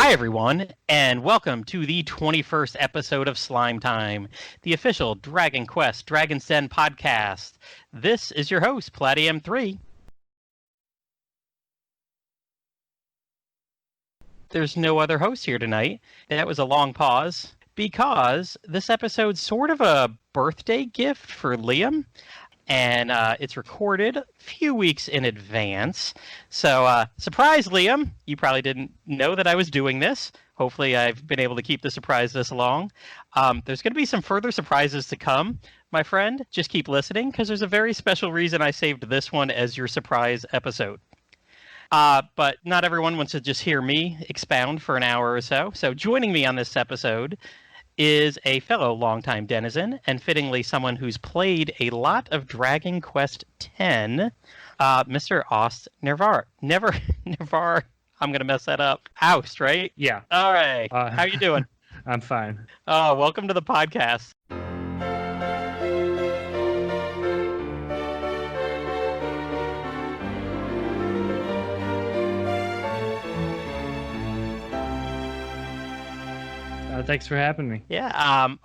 Hi, everyone, and welcome to the 21st episode of Slime Time, the official Dragon Quest Dragon's Den podcast. This is your host, Platium3. There's no other host here tonight. That was a long pause because this episode's sort of a birthday gift for Liam. And it's recorded a few weeks in advance. So, surprise, Liam. You probably didn't know that I was doing this. Hopefully, I've been able to keep the surprise this long. There's going to be some further surprises to come, my friend. Just keep listening, because there's a very special reason I saved this one as your surprise episode. But not everyone wants to just hear me expound for an hour or so. So, joining me on this episode is a fellow longtime Denizen, and fittingly someone who's played a lot of Dragon Quest X, Mr. AustNerevar. Nevar. I'm going to mess that up. Oust, right? Yeah. All right. How you doing? I'm fine. Oh, welcome to the podcast. Thanks for having me. Yeah,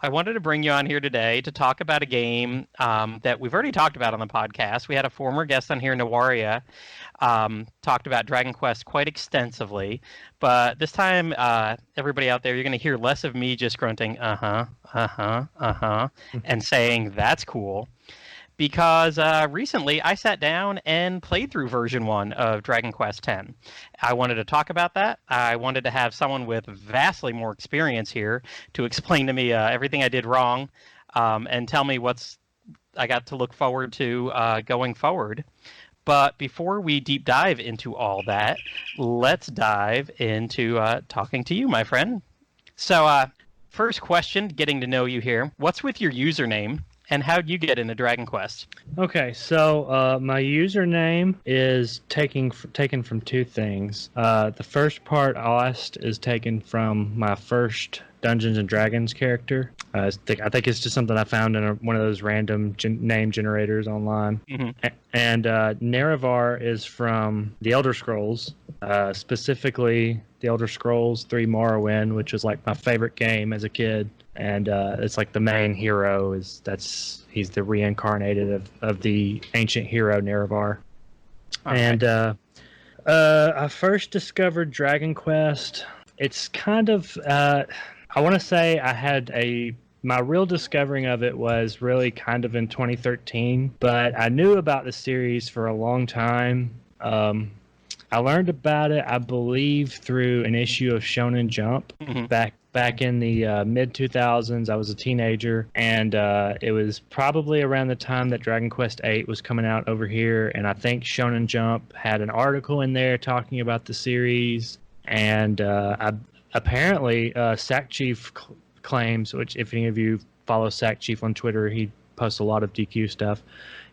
I wanted to bring you on here today to talk about a game that we've already talked about on the podcast. We had a former guest on here, Nawaria, talked about Dragon Quest quite extensively. But this time, everybody out there, you're going to hear less of me just grunting, and saying, that's cool. Because recently I sat down and played through version 1 of Dragon Quest X. I wanted to talk about that. I wanted to have someone with vastly more experience here to explain to me everything I did wrong and tell me what's I got to look forward to going forward. But before we deep dive into all that, let's dive into talking to you, my friend. So first question, getting to know you here. What's with your username? And how'd you get into Dragon Quest? Okay, so my username is taken from two things. The first part, Aust, is taken from my first Dungeons & Dragons character. I think it's just something I found in one of those random name generators online. Mm-hmm. And Nerevar is from the Elder Scrolls, specifically the Elder Scrolls 3 Morrowind, which was like my favorite game as a kid. And it's like the main hero he's the reincarnated of the ancient hero Nerevar. Okay. And I first discovered Dragon Quest. It's kind of I want to say my real discovering of it was really kind of in 2013, but I knew about the series for a long time. I learned about it, I believe, through an issue of Shonen Jump back in the mid-2000s. I was a teenager, and it was probably around the time that Dragon Quest VIII was coming out over here, and I think Shonen Jump had an article in there talking about the series, and apparently Sack Chief claims, which if any of you follow Sack Chief on Twitter, he posts a lot of DQ stuff.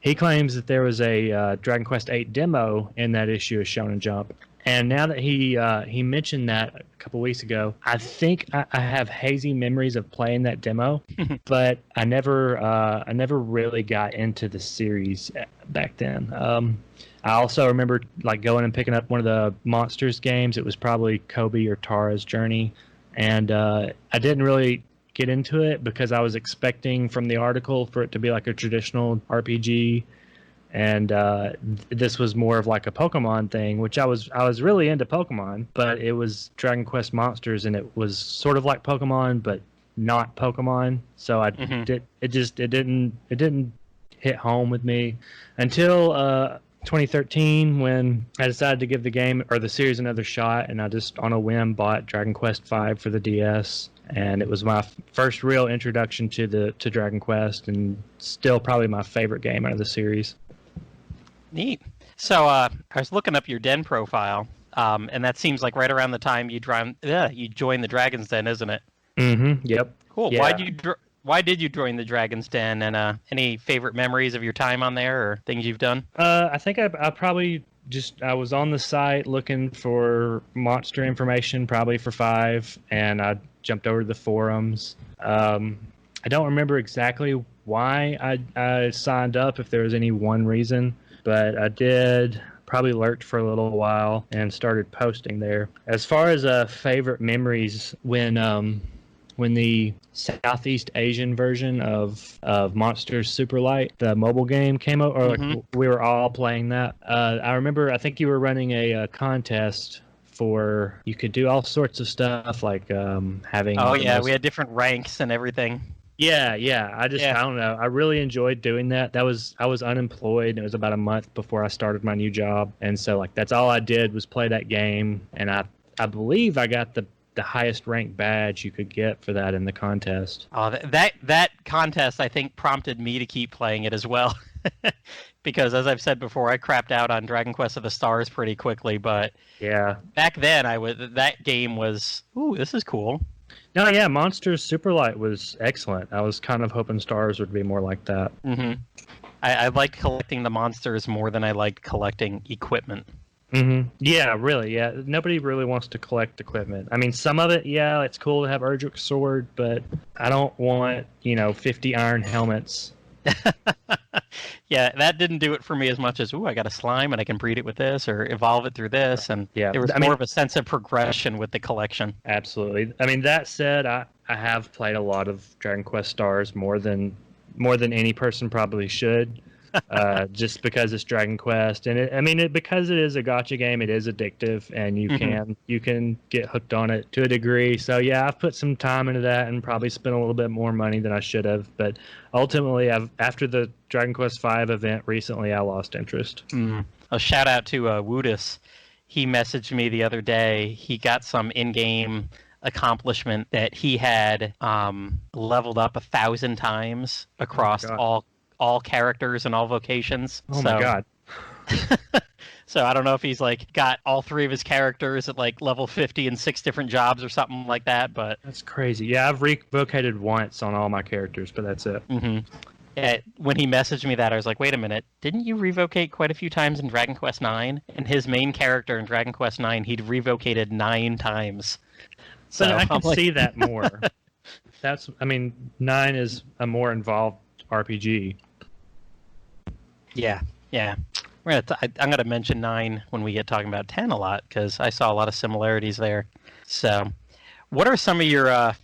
He claims that there was a Dragon Quest VIII demo in that issue of Shonen Jump. And now that he mentioned that a couple weeks ago, I think I have hazy memories of playing that demo, but I never really got into the series back then. I also remember like going and picking up one of the Monsters games. It was probably Kobe or Tara's Journey, and I didn't really get into it because I was expecting from the article for it to be like a traditional RPG. And this was more of like a Pokemon thing, which I was really into Pokemon, but it was Dragon Quest Monsters, and it was sort of like Pokemon, but not Pokemon. So it didn't hit home with me until 2013 when I decided to give the game or the series another shot, and I just on a whim bought Dragon Quest V for the DS. And it was my first real introduction to Dragon Quest, and still probably my favorite game out of the series. Neat. So I was looking up your Den profile, and that seems like right around the time you joined the Dragon's Den, isn't it? Mm-hmm. Yep. Cool. Yeah. Why did you join the Dragon's Den, and any favorite memories of your time on there or things you've done? I think I probably I was on the site looking for monster information, probably for 5, and I jumped over to the forums. I don't remember exactly why I signed up, if there was any one reason, but I did. probably lurked for a little while and started posting there. As far as favorite memories, when the Southeast Asian version of Monsters Super Light, the mobile game, came out, or like we were all playing that. I remember, I think you were running a contest for, you could do all sorts of stuff like having. Oh yeah, we had different ranks and everything. Yeah. I don't know. I really enjoyed doing that. I was unemployed, and it was about a month before I started my new job, and so like that's all I did was play that game, and I believe I got the highest ranked badge you could get for that in the contest. Oh, that contest, I think, prompted me to keep playing it as well. Because as I've said before, I crapped out on Dragon Quest of the Stars pretty quickly, but yeah, back then that game was, ooh, this is cool. No, yeah, Monsters Super Light was excellent. I was kind of hoping Stars would be more like that. Mm-hmm. I like collecting the monsters more than I like collecting equipment. Mm-hmm. Yeah, really. Yeah, nobody really wants to collect equipment. I mean, some of it, yeah, it's cool to have Erdrick's sword, but I don't want 50 iron helmets. Yeah, that didn't do it for me as much as, ooh, I got a slime and I can breed it with this or evolve it through this. And yeah, there was more of a sense of progression with the collection. Absolutely. I mean, that said, I have played a lot of Dragon Quest Stars more than any person probably should. Just because it's Dragon Quest, and because it is a gacha game, it is addictive, and you can get hooked on it to a degree. So yeah, I've put some time into that and probably spent a little bit more money than I should have. But ultimately, after the Dragon Quest V event recently, I lost interest. A shout out to Woodus. He messaged me the other day. He got some in-game accomplishment that he had leveled up 1,000 times across all characters and all vocations. Oh my god. So I don't know if he's like got all 3 of his characters at like level 50 in 6 different jobs or something like that, but that's crazy. Yeah, I've revocated once on all my characters, but that's it. When he messaged me that, I was like, wait a minute, didn't you revocate quite a few times in Dragon Quest IX? And his main character in Dragon Quest IX, he'd revocated 9 times. So I can see that more. 9 is a more involved RPG. Yeah. I'm gonna mention 9 when we get talking about 10 a lot, because I saw a lot of similarities there. So, what are some of your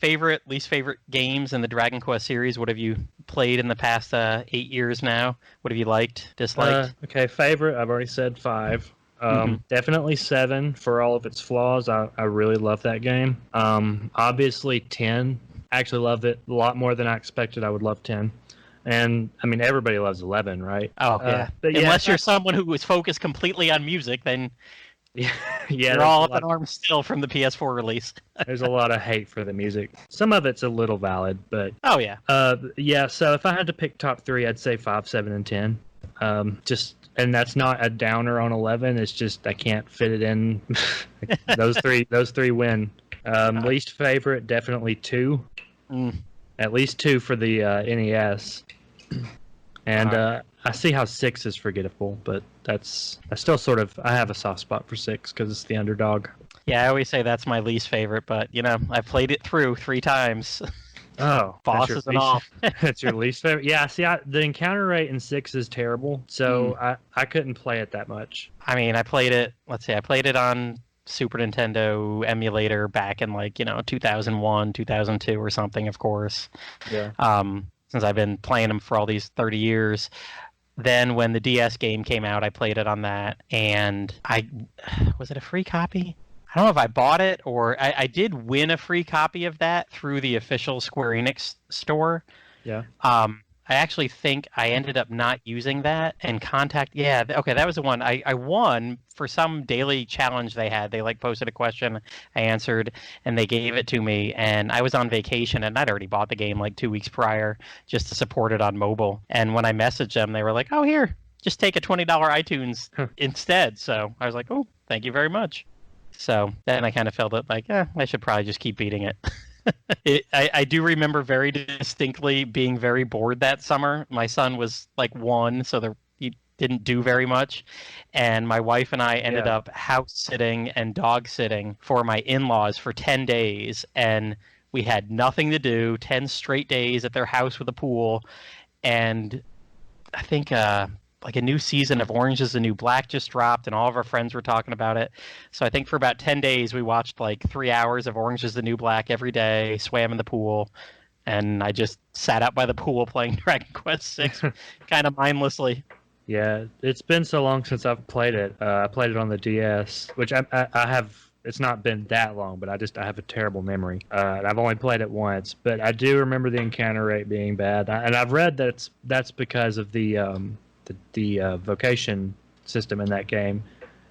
least favorite games in the Dragon Quest series? What have you played in the past 8 years now? What have you liked, disliked? Okay, favorite, I've already said 5. Definitely 7 for all of its flaws. I really love that game. Obviously 10. I actually loved it a lot more than I expected I would love 10. And I mean, everybody loves 11, right? Oh yeah. But unless you're someone who was focused completely on music, then you're all up in arms still from the PS4 release. There's a lot of hate for the music. Some of it's a little valid, but oh yeah. Yeah. So if I had to pick top 3, I'd say 5, 7, and 10. And that's not a downer on 11. It's just I can't fit it in. Those three win. Least favorite, definitely 2. At least 2 for the NES. And I see how 6 is forgettable, but I have a soft spot for 6 because it's the underdog. Yeah, I always say that's my least favorite, but I've played it through 3 times. Oh, bosses and all. That's your least favorite? Yeah, see, the encounter rate in 6 is terrible, so I couldn't play it that much. I mean, I played it on Super Nintendo emulator back in 2001, 2002 or something, of course. Yeah. Since I've been playing them for all these 30 years. Then when the DS game came out, I played it on that, and was it a free copy? I don't know if I bought it or I did win a free copy of that through the official Square Enix store. Yeah. I actually think I ended up not using that and that was the one. I won for some daily challenge they had. They posted a question, I answered, and they gave it to me, and I was on vacation and I'd already bought the game 2 weeks prior just to support it on mobile. And when I messaged them, they were like, oh, here, just take a $20 iTunes instead. So I was like, oh, thank you very much. So then I kind of felt that I should probably just keep beating it. I do remember very distinctly being very bored that summer. My son was 1, so he didn't do very much. And my wife and I ended up house sitting and dog sitting for my in-laws for 10 days. And we had nothing to do, 10 straight days at their house with a pool. And I think like a new season of Orange is the New Black just dropped, and all of our friends were talking about it. So I think for about 10 days, we watched like 3 hours of Orange is the New Black every day, swam in the pool, and I just sat out by the pool playing Dragon Quest VI kind of mindlessly. Yeah, it's been so long since I've played it. I played it on the DS, which I have. It's not been that long, but I have a terrible memory. I've only played it once, but I do remember the encounter rate being bad. And I've read that that's because of the vocation system in that game.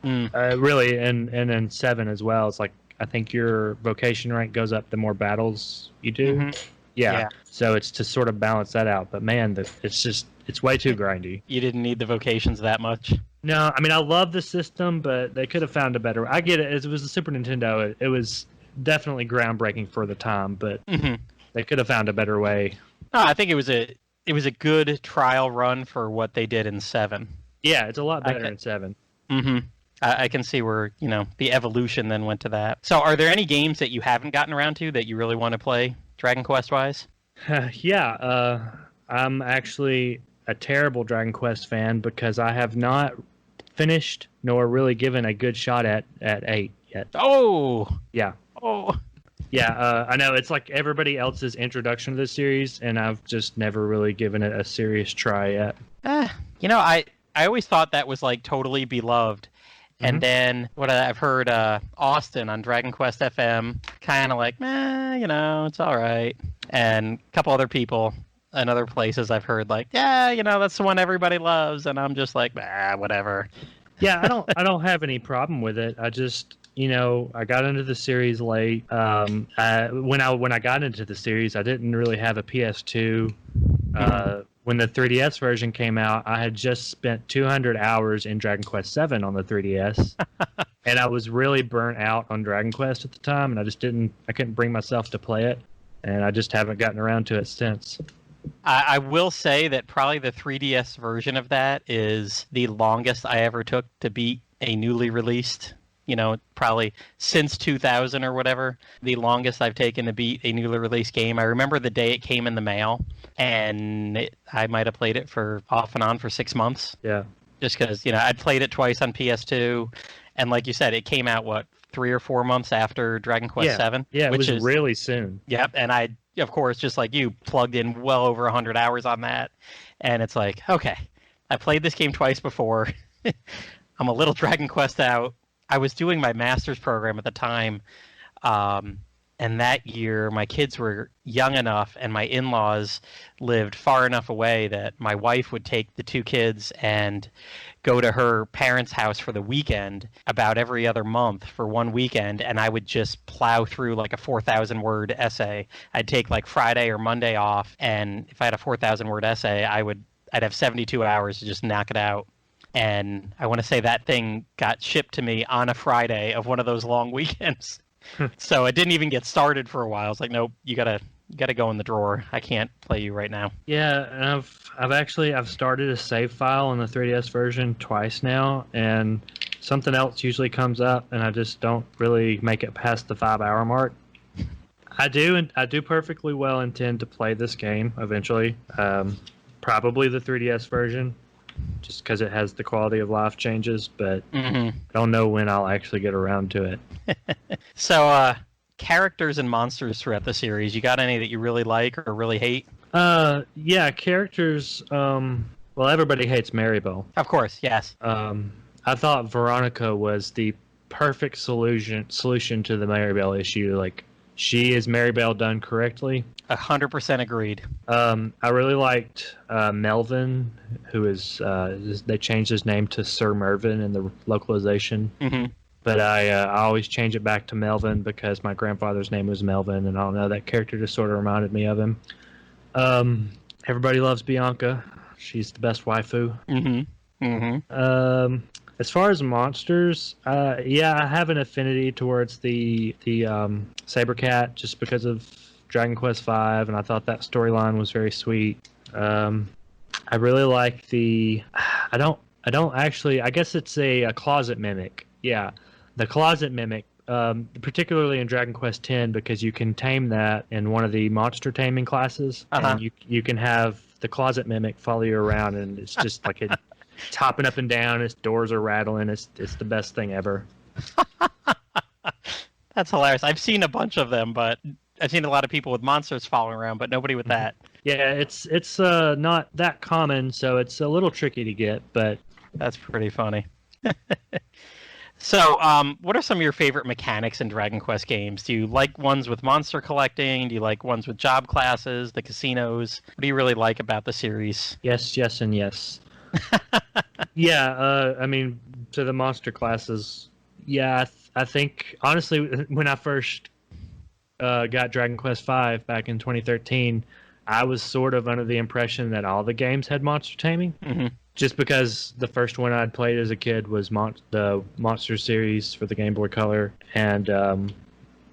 Really, and in 7 as well. It's like I think your vocation rank goes up the more battles you do. Mm-hmm. Yeah. So it's to sort of balance that out. But man, it's way too grindy. You didn't need the vocations that much. No, I mean I love the system, but they could have found a better. I get it. It was the Super Nintendo. It was definitely groundbreaking for the time, but they could have found a better way. No, I think it was a good trial run for what they did in 7. Yeah, it's a lot better in 7. Mm-hmm. I can see where the evolution then went to that. So, are there any games that you haven't gotten around to that you really want to play, Dragon Quest wise? Yeah, I'm actually a terrible Dragon Quest fan because I have not finished nor really given a good shot at 8 yet. Oh! Yeah. Oh! Yeah, I know. It's like everybody else's introduction to the series, and I've just never really given it a serious try yet. I always thought that was like totally beloved. And then what I've heard Austin on Dragon Quest FM kind of like, it's all right. And a couple other people in other places I've heard like, that's the one everybody loves. And I'm just like, whatever. Yeah, I don't have any problem with it. I just, I got into the series late. When I got into the series, I didn't really have a PS2. When the 3DS version came out, I had just spent 200 hours in Dragon Quest VII on the 3DS, and I was really burnt out on Dragon Quest at the time, and I couldn't bring myself to play it, and I just haven't gotten around to it since. I will say that probably the 3DS version of that is the longest I ever took to beat a newly released, probably since 2000 or whatever, the longest I've taken to beat a newly released game. I remember the day it came in the mail, and I might have played it for off and on for 6 months. Yeah. Just because, I'd played it twice on PS2, and like you said, it came out, 3 or 4 months after Dragon Quest VII? Yeah, it was really soon. Yep, and I, of course, just like you, plugged in well over 100 hours on that, and it's like, okay, I played this game twice before. I'm a little Dragon Quest out. I was doing my master's program at the time, and that year my kids were young enough and my in-laws lived far enough away that my wife would take the 2 kids and go to her parents' house for the weekend about every other month for 1 weekend, and I would just plow through like a 4,000-word essay. I'd take like Friday or Monday off, and if I had a 4,000-word essay, I'd have 72 hours to just knock it out. And I want to say that thing got shipped to me on a Friday of one of those long weekends. So it didn't even get started for a while. I was like, nope, you gotta go in the drawer. I can't play you right now. Yeah, and I've started a save file on the 3DS version twice now, and something else usually comes up, and I just don't really make it past the 5-hour mark. I do perfectly well intend to play this game eventually. Probably the 3DS version, just because it has the quality of life changes, but I don't know when I'll actually get around to it. So, characters and monsters throughout the series, you got any that you really like or really hate? Yeah, characters, well, everybody hates Maribel. Of course, yes. I thought Veronica was the perfect solution to the Maribel issue. Like, she is Maribel done correctly. 100% agreed. I really liked Melvin, who is they changed his name to Sir Mervyn in the localization. But I always change it back to Melvin because my grandfather's name was Melvin, and I don't know, that character just sort of reminded me of him. Everybody loves Bianca. She's the best waifu. As far as monsters, yeah, I have an affinity towards the Saber Cat just because of Dragon Quest V, and I thought that storyline was very sweet. I really like I don't actually, I guess it's a closet mimic. Yeah, the closet mimic, particularly in Dragon Quest X, because you can tame that in one of the monster taming classes, and you can have the closet mimic follow you around, and it's just like It's hopping up and down. Its doors are rattling. It's the best thing ever. That's hilarious. I've seen a bunch of them, but I've seen a lot of people with monsters following around, but nobody with that. Yeah, it's not that common, so it's a little tricky to get, but That's pretty funny. So, what are some of your favorite mechanics in Dragon Quest games? Do you like ones with monster collecting? Do you like ones with job classes, the casinos? What do you really like about the series? yes, yes, and yes. Yeah, I mean, to the monster classes, yeah, I think, honestly, when I first got Dragon Quest V back in 2013, I was sort of under the impression that all the games had monster taming. Mm-hmm. Just because the first one I'd played as a kid was the Monster series for the Game Boy Color, and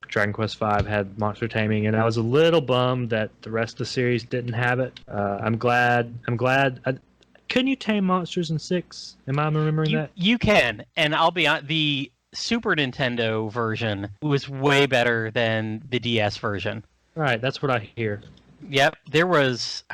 Dragon Quest V had monster taming, and I was a little bummed that the rest of the series didn't have it. I'm glad. Couldn't you tame monsters in 6? Am I remembering that? You can, and I'll be honest, the Super Nintendo version was way better than the DS version. Right, that's what I hear. Yep, there was.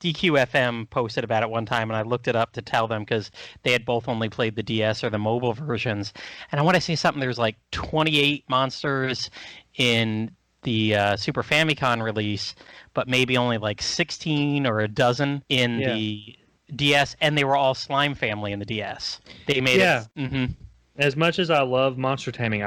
DQFM posted about it one time, and I looked it up to tell them because they had both only played the DS or the mobile versions. And I want to say something. There's like 28 monsters in the Super Famicom release, but maybe only like 16 or a dozen in the DS, and they were all Slime Family in the DS. They made it. Mm-hmm. As much as I love monster taming,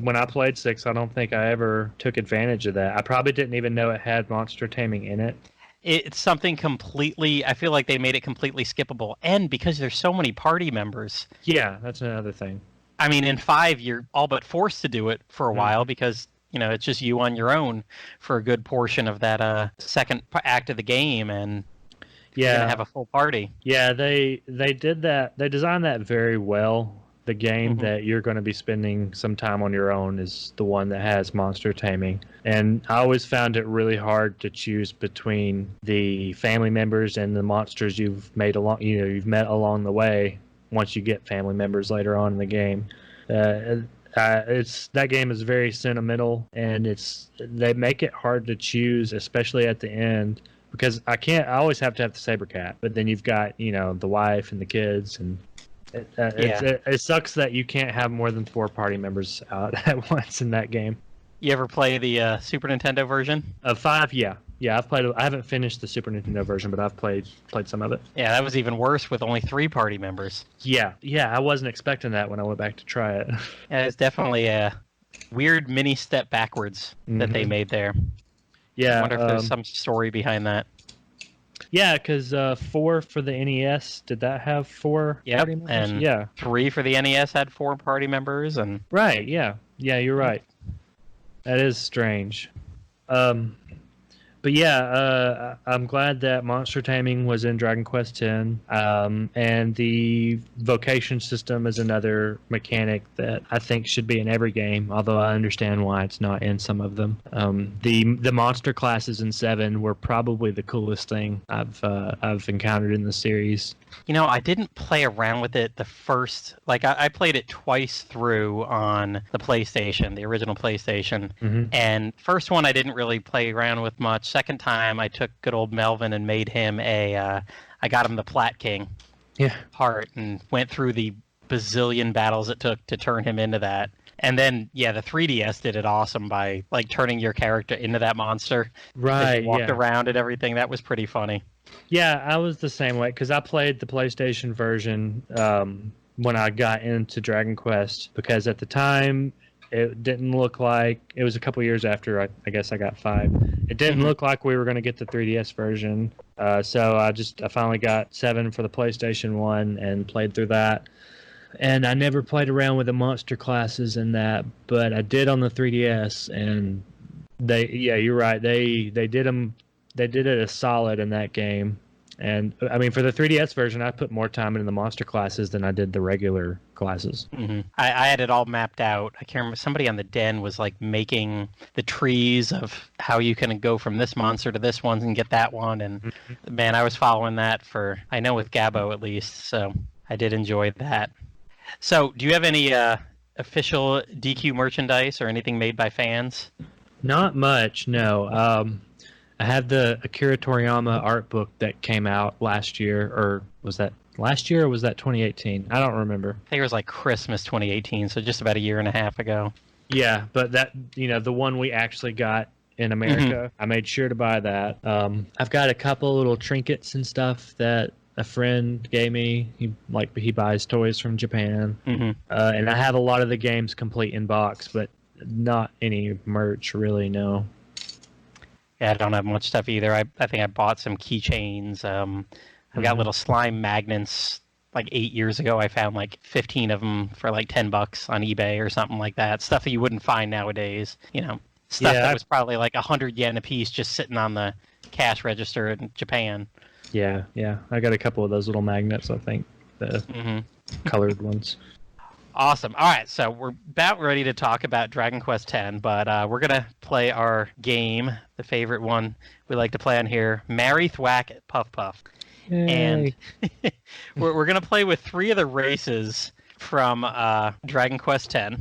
when I played 6, I don't think I ever took advantage of that. I probably didn't even know it had monster taming in it. It's something completely, I feel like they made it completely skippable. And because there's so many party members. Yeah, that's another thing. I mean, in 5, you're all but forced to do it for a while because, it's just you on your own for a good portion of that second act of the game. And you're going to have a full party. Yeah, they did that. They designed that very well. The game that you're going to be spending some time on your own is the one that has monster taming. And I always found it really hard to choose between the family members and the monsters you've met along the way once you get family members later on in the game. That game is very sentimental, and they make it hard to choose, especially at the end, because I always have to have the saber cat, but then you've got, the wife and the kids, and it sucks that you can't have more than 4 party members out at once in that game. You ever play the Super Nintendo version? Of 5, yeah. I've played. I haven't finished the Super Nintendo version, but I've played some of it. Yeah, that was even worse with only 3 party members. Yeah. I wasn't expecting that when I went back to try it. Yeah, it's definitely a weird mini step backwards that they made there. Yeah. I wonder if there's some story behind that. Yeah, because 4 for the NES, did that have 4 party members? And 3 for the NES had 4 party members, and right, yeah, you're right. That is strange. But yeah, I'm glad that monster taming was in Dragon Quest X, and the vocation system is another mechanic that I think should be in every game, although I understand why it's not in some of them. The monster classes in 7 were probably the coolest thing I've encountered in the series. I didn't play around with it the first, I played it twice through on the PlayStation, the original PlayStation, and first one I didn't really play around with much. Second time I took good old Melvin and made him I got him the Plat King heart and went through the bazillion battles it took to turn him into that. And then, the 3DS did it awesome by, turning your character into that monster. Right, walked around and everything. That was pretty funny. Yeah, I was the same way, because I played the PlayStation version when I got into Dragon Quest, because at the time, it didn't look like... It was a couple years after, I guess I got 5. It didn't look like we were going to get the 3DS version, so I finally got 7 for the PlayStation 1 and played through that. And I never played around with the monster classes in that, but I did on the 3DS, and you're right, they did them... They did it a solid in that game. And, I mean, for the 3DS version, I put more time into the monster classes than I did the regular classes. I had it all mapped out. I can't remember. Somebody on the Den was, making the trees of how you can go from this monster to this one and get that one. And, man, I was following that with Gabbo at least. So I did enjoy that. So do you have any official DQ merchandise or anything made by fans? Not much, no. I have the Akira Toriyama art book that came out last year, or was that last year or was that 2018? I don't remember. I think it was like Christmas 2018, so just about a year and a half ago. Yeah, but that, the one we actually got in America, I made sure to buy that. I've got a couple little trinkets and stuff that a friend gave me. He buys toys from Japan, and I have a lot of the games complete in box, but not any merch really. No. Yeah, I don't have much stuff either. I think I bought some keychains. I've got little slime magnets. Like 8 years ago, I found like 15 of them for like $10 on eBay or something like that. Stuff that you wouldn't find nowadays. Stuff that was probably like 100 yen a piece just sitting on the cash register in Japan. Yeah. I got a couple of those little magnets, I think. The colored ones. Awesome. All right, so we're about ready to talk about Dragon Quest X, but we're going to play our game, the favorite one we like to play on here, Marry, Thwack, Puff Puff. Yay. And we're going to play with 3 of the races from Dragon Quest X.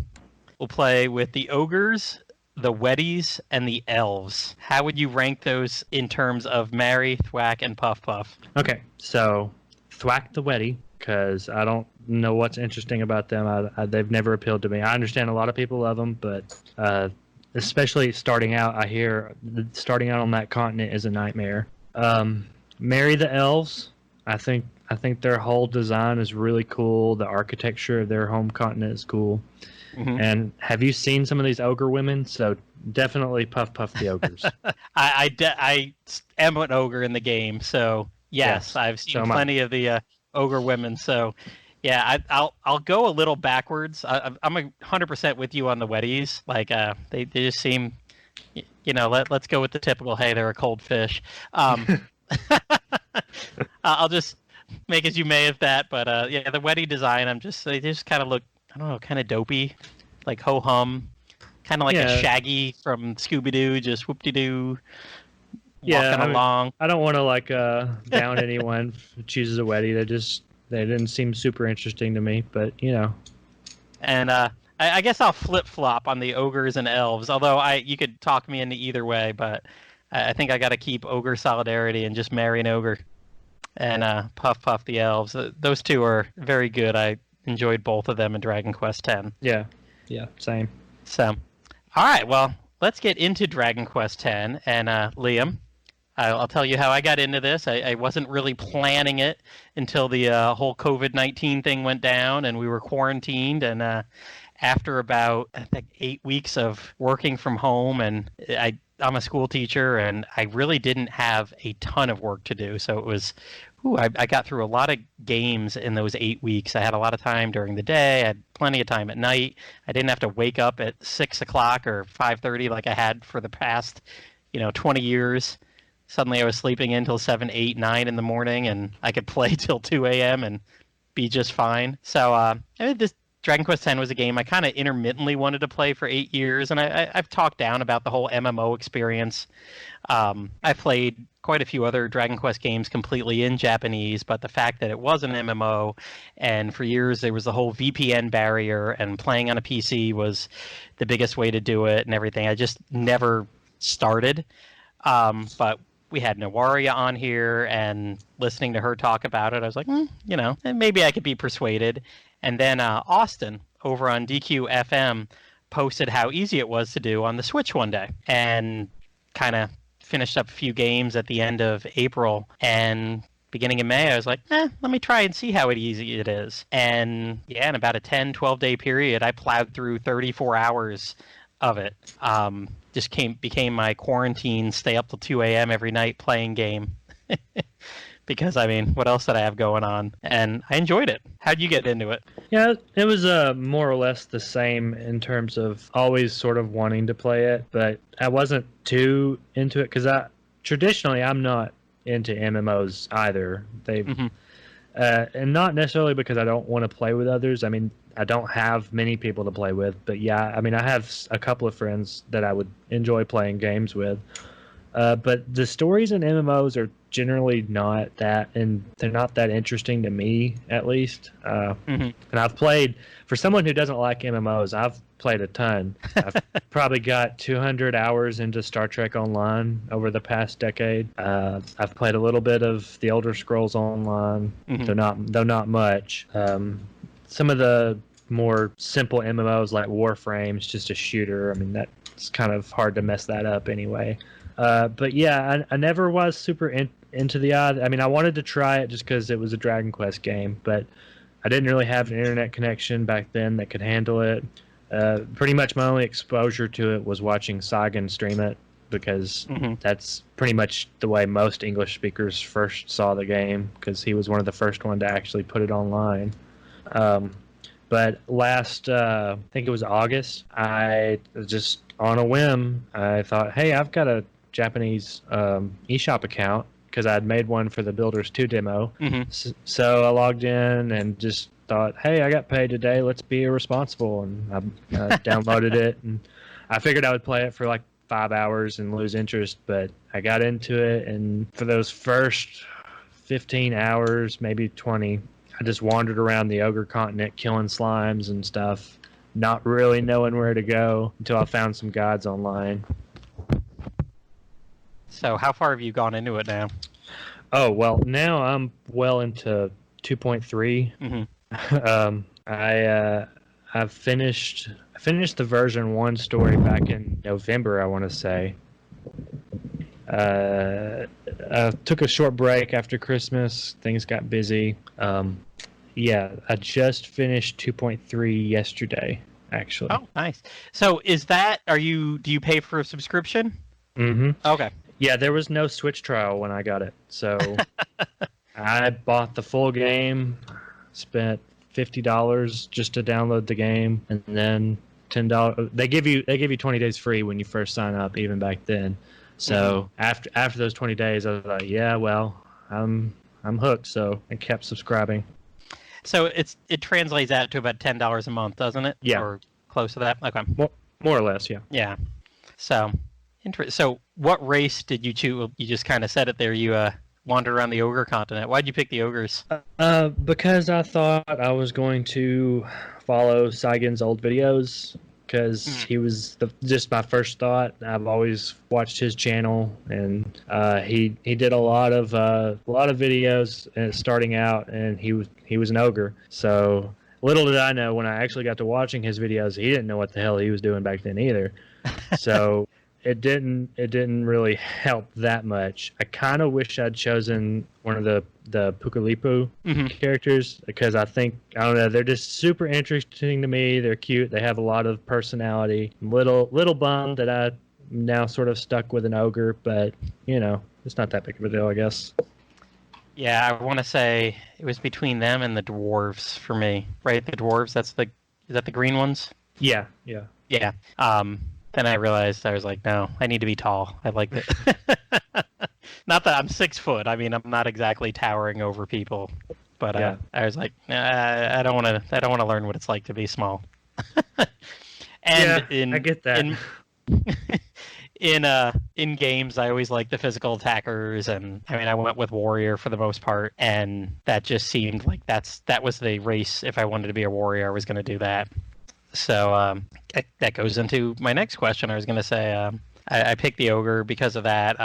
We'll play with the ogres, the weddies, and the elves. How would you rank those in terms of Marry, Thwack, and Puff Puff? Okay, so Thwack the weddy, because I don't know what's interesting about them. They've never appealed to me. I understand a lot of people love them, but especially starting out, I hear starting out on that continent is a nightmare. Marry the elves. I think their whole design is really cool. The architecture of their home continent is cool. And have you seen some of these ogre women? So definitely Puff Puff the ogres. I am an ogre in the game, so yes. I've seen plenty of the ogre women. So yeah, I'll go a little backwards. I'm 100% with you on the weddies. Like they just seem, let's go with the typical. Hey, they're a cold fish. I'll just make as you may of that, but the weddy design, they just kind of look, I don't know, kind of dopey, like ho hum, kind of like a Shaggy from Scooby Doo, just whoop de doo, walking along. I don't want to down anyone who chooses a weddy. They didn't seem super interesting to me, but And I guess I'll flip flop on the ogres and elves. Although you could talk me into either way, but I think I got to keep ogre solidarity and just marry an ogre, and Puff Puff the elves. Those two are very good. I enjoyed both of them in Dragon Quest X. Yeah, same. So, all right, well, let's get into Dragon Quest X. And Liam, I'll tell you how I got into this. I wasn't really planning it until the whole COVID-19 thing went down and we were quarantined. And after about, I think, 8 weeks of working from home, and I'm a school teacher, and I really didn't have a ton of work to do. So it was, I got through a lot of games in those 8 weeks. I had a lot of time during the day. I had plenty of time at night. I didn't have to wake up at 6 o'clock or 5:30 like I had for the past, 20 years. Suddenly I was sleeping until 7, 8, 9 in the morning, and I could play till 2 a.m. and be just fine. So this Dragon Quest X was a game I kind of intermittently wanted to play for 8 years, and I've talked down about the whole MMO experience. I've played quite a few other Dragon Quest games completely in Japanese, but the fact that it was an MMO, and for years there was the whole VPN barrier, and playing on a PC was the biggest way to do it and everything. I just never started. But we had Nawaria on here, and listening to her talk about it, I was like, maybe I could be persuaded. And then Austin over on DQFM posted how easy it was to do on the Switch one day, and kind of finished up a few games at the end of April. And beginning of May, I was like, let me try and see how easy it is. And yeah, in about a 10, 12-day period, I plowed through 34 hours of it. Just became my quarantine, stay up till 2 a.m. every night playing game. Because, what else did I have going on? And I enjoyed it. How'd you get into it? Yeah, it was more or less the same in terms of always sort of wanting to play it, but I wasn't too into it because traditionally I'm not into MMOs either. And not necessarily because I don't want to play with others. I don't have many people to play with, but yeah, I have a couple of friends that I would enjoy playing games with. But the stories in MMOs are generally not that, and they're not that interesting to me, at least. And I've played, for someone who doesn't like MMOs, I've played a ton. I've probably got 200 hours into Star Trek Online over the past decade. I've played a little bit of the Elder Scrolls Online, though not much. Some of the more simple MMOs like Warframe's just a shooter. I mean, that's kind of hard to mess that up anyway. But yeah, I never was super into the odd. I mean, I wanted to try it just because it was a Dragon Quest game, but I didn't really have an internet connection back then that could handle it. Pretty much my only exposure to it was watching Sagan stream it, because that's pretty much the way most English speakers first saw the game, because he was one of the first one to actually put it online. But last, I think it was August, I just, on a whim, I thought, hey, I've got a Japanese eShop account, because I had made one for the Builders 2 demo. So I logged in and just thought, hey, I got paid today, let's be irresponsible. And I downloaded it, and I figured I would play it for like 5 hours and lose interest, but I got into it, and for those first 15 hours, maybe 20, I just wandered around the Ogre continent killing slimes and stuff, not really knowing where to go until I found some guides online. So how far have you gone into it now? Oh, well, now I'm well into 2.3. I finished the version 1 story back in November, I want to say. I took a short break after Christmas. Things got busy. Yeah, I just finished 2.3 yesterday, actually. Oh, nice. So do you pay for a subscription? Okay. Yeah, there was no Switch trial when I got it. So I bought the full game, spent $50 just to download the game, and then $10. They give you 20 days free when you first sign up, even back then. So after those 20 days, I was like, yeah, well, I'm hooked. So I kept subscribing. So it translates out to about $10 a month, doesn't it? Yeah. Or close to that. Okay. More or less, yeah. Yeah. So So what race did you choose? You just kind of said it there. You wandered around the ogre continent. Why'd you pick the ogres? Because I thought I was going to follow Saigon's old videos, because he was just my first thought. I've always watched his channel, and he did a lot of videos starting out, and he was an ogre. So little did I know, when I actually got to watching his videos, he didn't know what the hell he was doing back then either. So it didn't really help that much. I kind of wish I'd chosen one of the Pukalipu characters, because I don't know, they're just super interesting to me. They're cute. They have a lot of personality. Little bummed that I now sort of stuck with an ogre, but it's not that big of a deal, I guess. Yeah, I want to say it was between them and the dwarves for me, right? The dwarves. Is that the green ones? Yeah. Yeah. Then I realized, I was like, no, I need to be tall. I like it. Not that I'm 6 foot. I mean, I'm not exactly towering over people, but I was like, I don't want to learn what it's like to be small. And I get that. In games, I always like the physical attackers, and I mean, I went with warrior for the most part, and that just seemed like that was the race. If I wanted to be a warrior, I was going to do that. So that goes into my next question. I was going to say I picked the ogre because of that.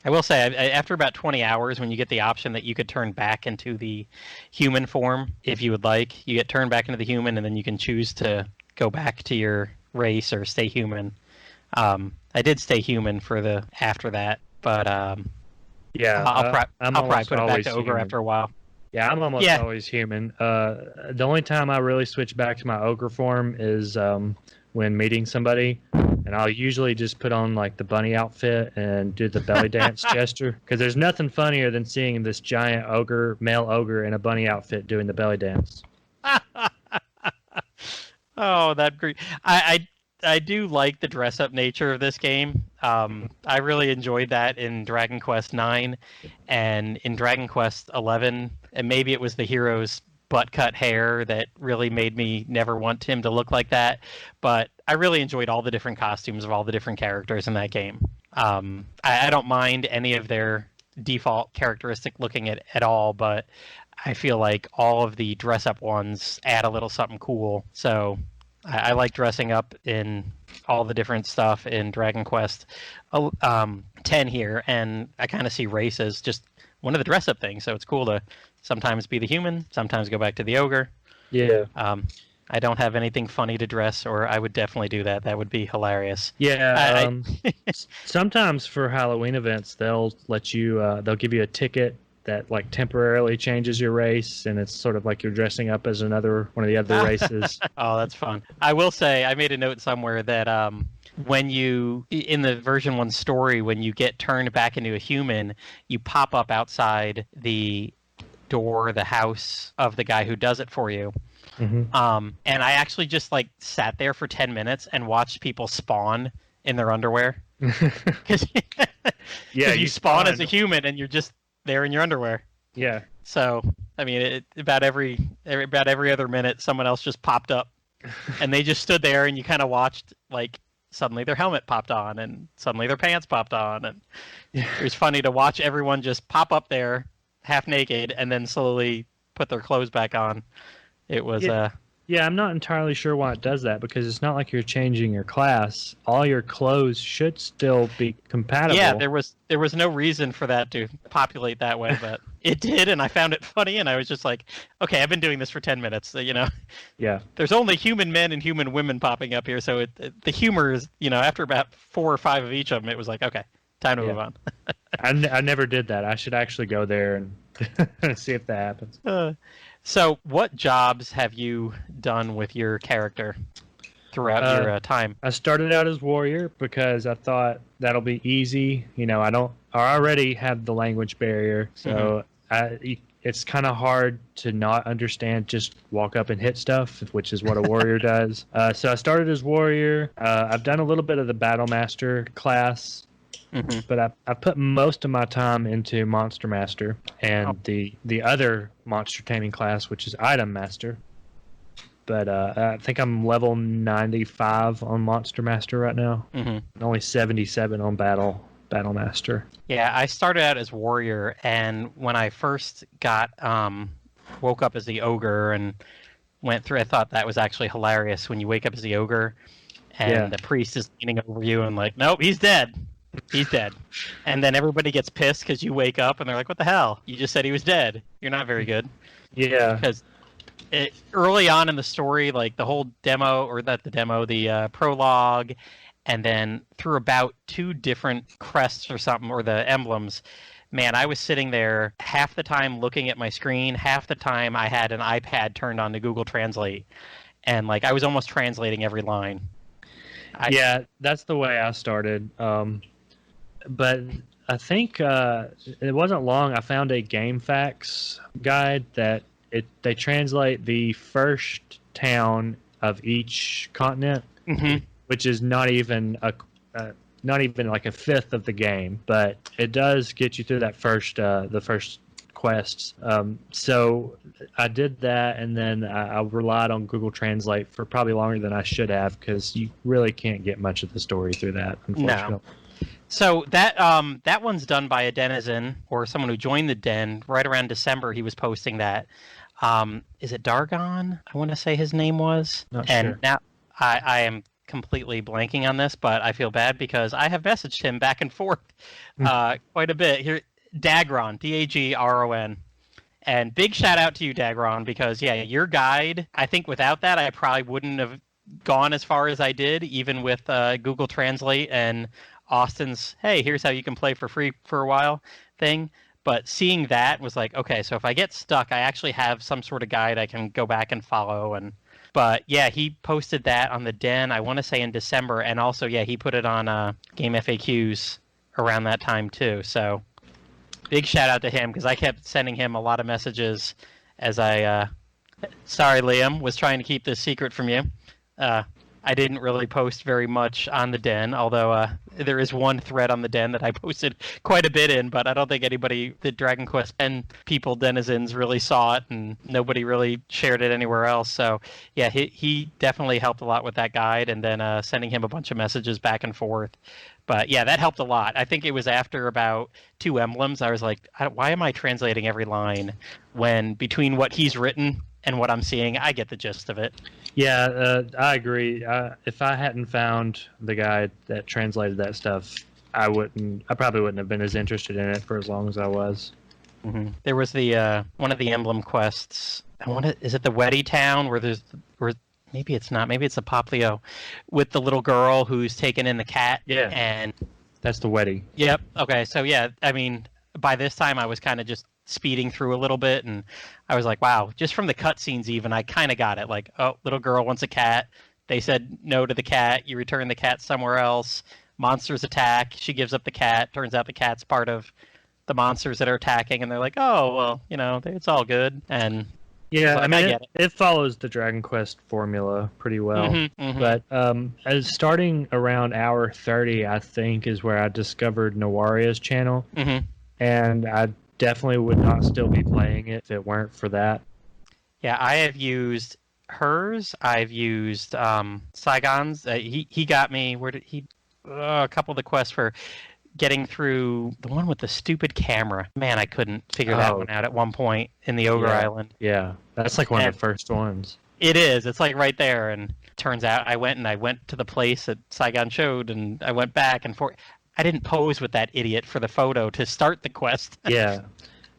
I will say, after about 20 hours, when you get the option that you could turn back into the human form, if you would like, you get turned back into the human, and then you can choose to go back to your race or stay human. I did stay human after that, but I'll probably put it back to ogre human after a while. Yeah, I'm almost always human. The only time I really switch back to my ogre form is when meeting somebody, and I'll usually just put on like the bunny outfit and do the belly dance gesture, because there's nothing funnier than seeing this giant male ogre in a bunny outfit doing the belly dance. Oh, that great! I do like the dress-up nature of this game. I really enjoyed that in Dragon Quest IX, and in Dragon Quest XI, and maybe it was the hero's butt-cut hair that really made me never want him to look like that, but I really enjoyed all the different costumes of all the different characters in that game. I don't mind any of their default characteristic looking at all, but I feel like all of the dress up ones add a little something cool. So I like dressing up in all the different stuff in Dragon Quest 10 here, and I kind of see race as just one of the dress up things. So it's cool to sometimes be the human, sometimes go back to the ogre. Yeah. I don't have anything funny to dress, or I would definitely do that. That would be hilarious. Yeah. Sometimes for Halloween events, they'll let you. They'll give you a ticket that like temporarily changes your race, and it's sort of like you're dressing up as one of the other races. Oh, that's fun. I will say, I made a note somewhere that when you, in the version 1 story, when you get turned back into a human, you pop up outside the door, the house of the guy who does it for you. Mm-hmm. And I actually just like sat there for 10 minutes and watched people spawn in their underwear. Because you spawn as a human and you're just there in your underwear. Yeah. So, I mean, about every other minute, someone else just popped up, and they just stood there, and you kind of watched, like, suddenly their helmet popped on, and suddenly their pants popped on, and it was funny to watch everyone just pop up there, half naked, and then slowly put their clothes back on. It was Yeah, I'm not entirely sure why it does that, because it's not like you're changing your class. All your clothes should still be compatible. Yeah, there was no reason for that to populate that way, but it did, and I found it funny, and I was just like, okay, I've been doing this for 10 minutes, so, Yeah. There's only human men and human women popping up here, so the humor is, after about 4 or 5 of each of them, it was like, okay, time to move on. I never did that. I should actually go there and see if that happens. So, what jobs have you done with your character throughout your time? I started out as warrior because I thought that'll be easy. I already have the language barrier, so it's kind of hard to not understand. Just walk up and hit stuff, which is what a warrior does. So I started as warrior. I've done a little bit of the battle master class. Mm-hmm. But I put most of my time into Monster Master and the other monster taming class, which is Item Master. But I think I'm level 95 on Monster Master right now. Mm-hmm. And only 77 on Battle Master. Yeah, I started out as warrior, and when I first got woke up as the ogre and went through, I thought that was actually hilarious when you wake up as the ogre and the priest is leaning over you and like, nope, he's dead. He's dead. And then everybody gets pissed because you wake up and they're like, what the hell? You just said he was dead. You're not very good. Yeah. Because early on in the story, like the whole demo, or not the demo, the prologue, and then through about 2 different crests or something, or the emblems, man, I was sitting there half the time looking at my screen, half the time I had an iPad turned on to Google Translate. And like I was almost translating every line. Yeah, that's the way I started. But I think it wasn't long. I found a GameFAQs guide that they translate the first town of each continent, which is not even like a fifth of the game, but it does get you through that the first quests. So I did that, and then I relied on Google Translate for probably longer than I should have, because you really can't get much of the story through that, unfortunately. No. So that one's done by a Denizen, or someone who joined the Den right around December. He was posting that. Is it Dargon? I want to say his name was. Not and sure. Now I am completely blanking on this, but I feel bad because I have messaged him back and forth quite a bit. Here, Dagron, Dagron. And big shout out to you, Dagron, because your guide, I think without that I probably wouldn't have gone as far as I did, even with Google Translate and Austin's, hey, here's how you can play for free for a while thing. But seeing that was like, okay, so if I get stuck, I actually have some sort of guide I can go back and follow. But yeah, he posted that on the Den, I want to say in December, and also he put it on Game FAQs around that time too. So big shout out to him, because I kept sending him a lot of messages as I sorry, Liam, was trying to keep this secret from you. I didn't really post very much on the Den, although there is one thread on the Den that I posted quite a bit in, but I don't think anybody, the Dragon Quest X people, denizens, really saw it, and nobody really shared it anywhere else. So yeah, he definitely helped a lot with that guide, and then sending him a bunch of messages back and forth. But yeah, that helped a lot. I think it was after about 2 emblems, I was like, why am I translating every line when between what he's written and what I'm seeing, I get the gist of it. Yeah, I agree. If I hadn't found the guy that translated that stuff, I probably wouldn't have been as interested in it for as long as I was. Mm-hmm. There was the one of the emblem quests. Is it the Weddy Town where maybe it's not. Maybe it's a Poplio with the little girl who's taken in the cat. Yeah. And that's the Weddy. Yep. Okay. So yeah, I mean, by this time I was kind of just speeding through a little bit, and I was like, wow, just from the cutscenes even, I kind of got it. Like, oh, little girl wants a cat. They said no to the cat. You return the cat somewhere else. Monsters attack. She gives up the cat. Turns out the cat's part of the monsters that are attacking, and they're like, oh, well, it's all good. And yeah, like, I mean, it follows the Dragon Quest formula pretty well. Mm-hmm, mm-hmm. But as starting around hour 30, I think, is where I discovered Nawaria's channel. Mm-hmm. And I definitely would not still be playing it if it weren't for that. Yeah, I have used hers. I've used Saigon's. He got me. Where did he? A couple of the quests for getting through the one with the stupid camera. Man, I couldn't figure that one out at one point in the Ogre Island. Yeah, that's like one of the first ones. It is. It's like right there. And turns out I went to the place that Saigon showed, and I went back and forth. I didn't pose with that idiot for the photo to start the quest. Yeah.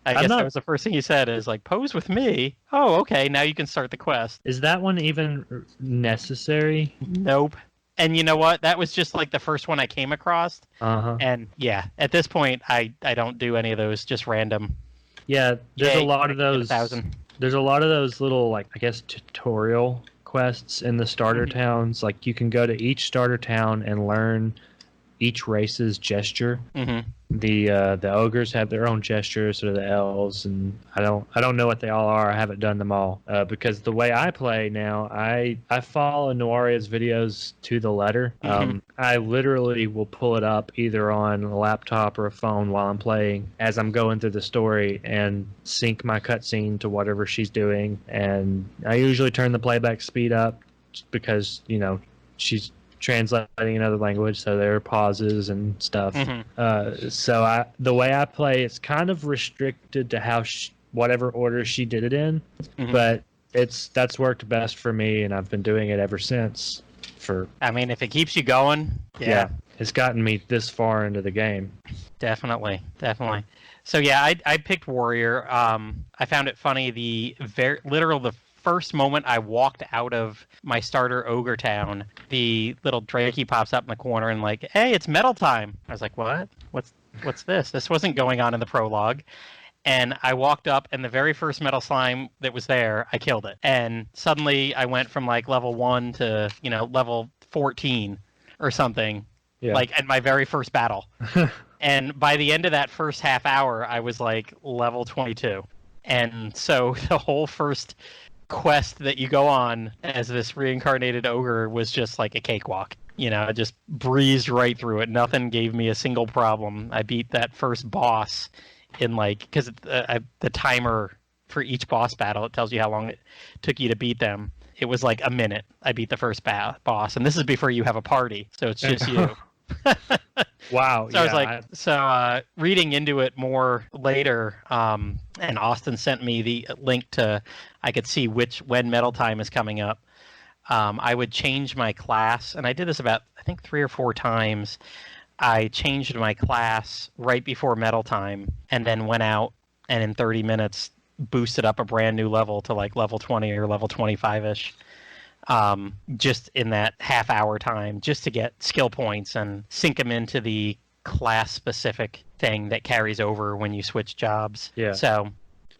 I guess that was the first thing he said is like, pose with me. Oh, okay. Now you can start the quest. Is that one even necessary? Nope. And you know what? That was just like the first one I came across. Uh-huh. And yeah, at this point, I don't do any of those, just random. Yeah, there's a lot of those. 1,000. There's a lot of those little, like, I guess, tutorial quests in the starter towns. Like, you can go to each starter town and learn each race's gesture. Mm-hmm. The ogres have their own gestures, or the elves, and I don't know what they all are. I haven't done them all because the way I play now, I follow Nawaria's videos to the letter. Mm-hmm. I literally will pull it up either on a laptop or a phone while I'm playing as I'm going through the story and sync my cutscene to whatever she's doing. And I usually turn the playback speed up because she's translating another language, so there are pauses and stuff. Mm-hmm. So the way I play, it's kind of restricted to how whatever order she did it in, but that's worked best for me, and I've been doing it ever since. I mean, if it keeps you going, yeah, it's gotten me this far into the game. Definitely. So yeah, I picked Warrior. I found it funny. The first moment I walked out of my starter Ogre Town, the little Drakey pops up in the corner and like, hey, it's metal time. I was like, what? What's this? This wasn't going on in the prologue. And I walked up, and the very first metal slime that was there, I killed it. And suddenly I went from like level 1 to, level 14 or something, like in my very first battle. And by the end of that first half hour, I was like level 22. And so the whole first quest that you go on as this reincarnated ogre was just like a cakewalk. I just breezed right through it. Nothing gave me a single problem. I beat that first boss in because the timer for each boss battle, it tells you how long it took you to beat them. It was like a minute. I beat the first boss, and this is before you have a party, so it's just you. Wow. So I was reading into it more later, and Austin sent me the link to, I could see when Metal Time is coming up. I would change my class, and I did this about, I think, 3 or 4 times. I changed my class right before Metal Time, and then went out and in 30 minutes boosted up a brand new level to like level 20 or level 25-ish. Just in that half hour time, just to get skill points and sink them into the class specific thing that carries over when you switch jobs. Yeah. So.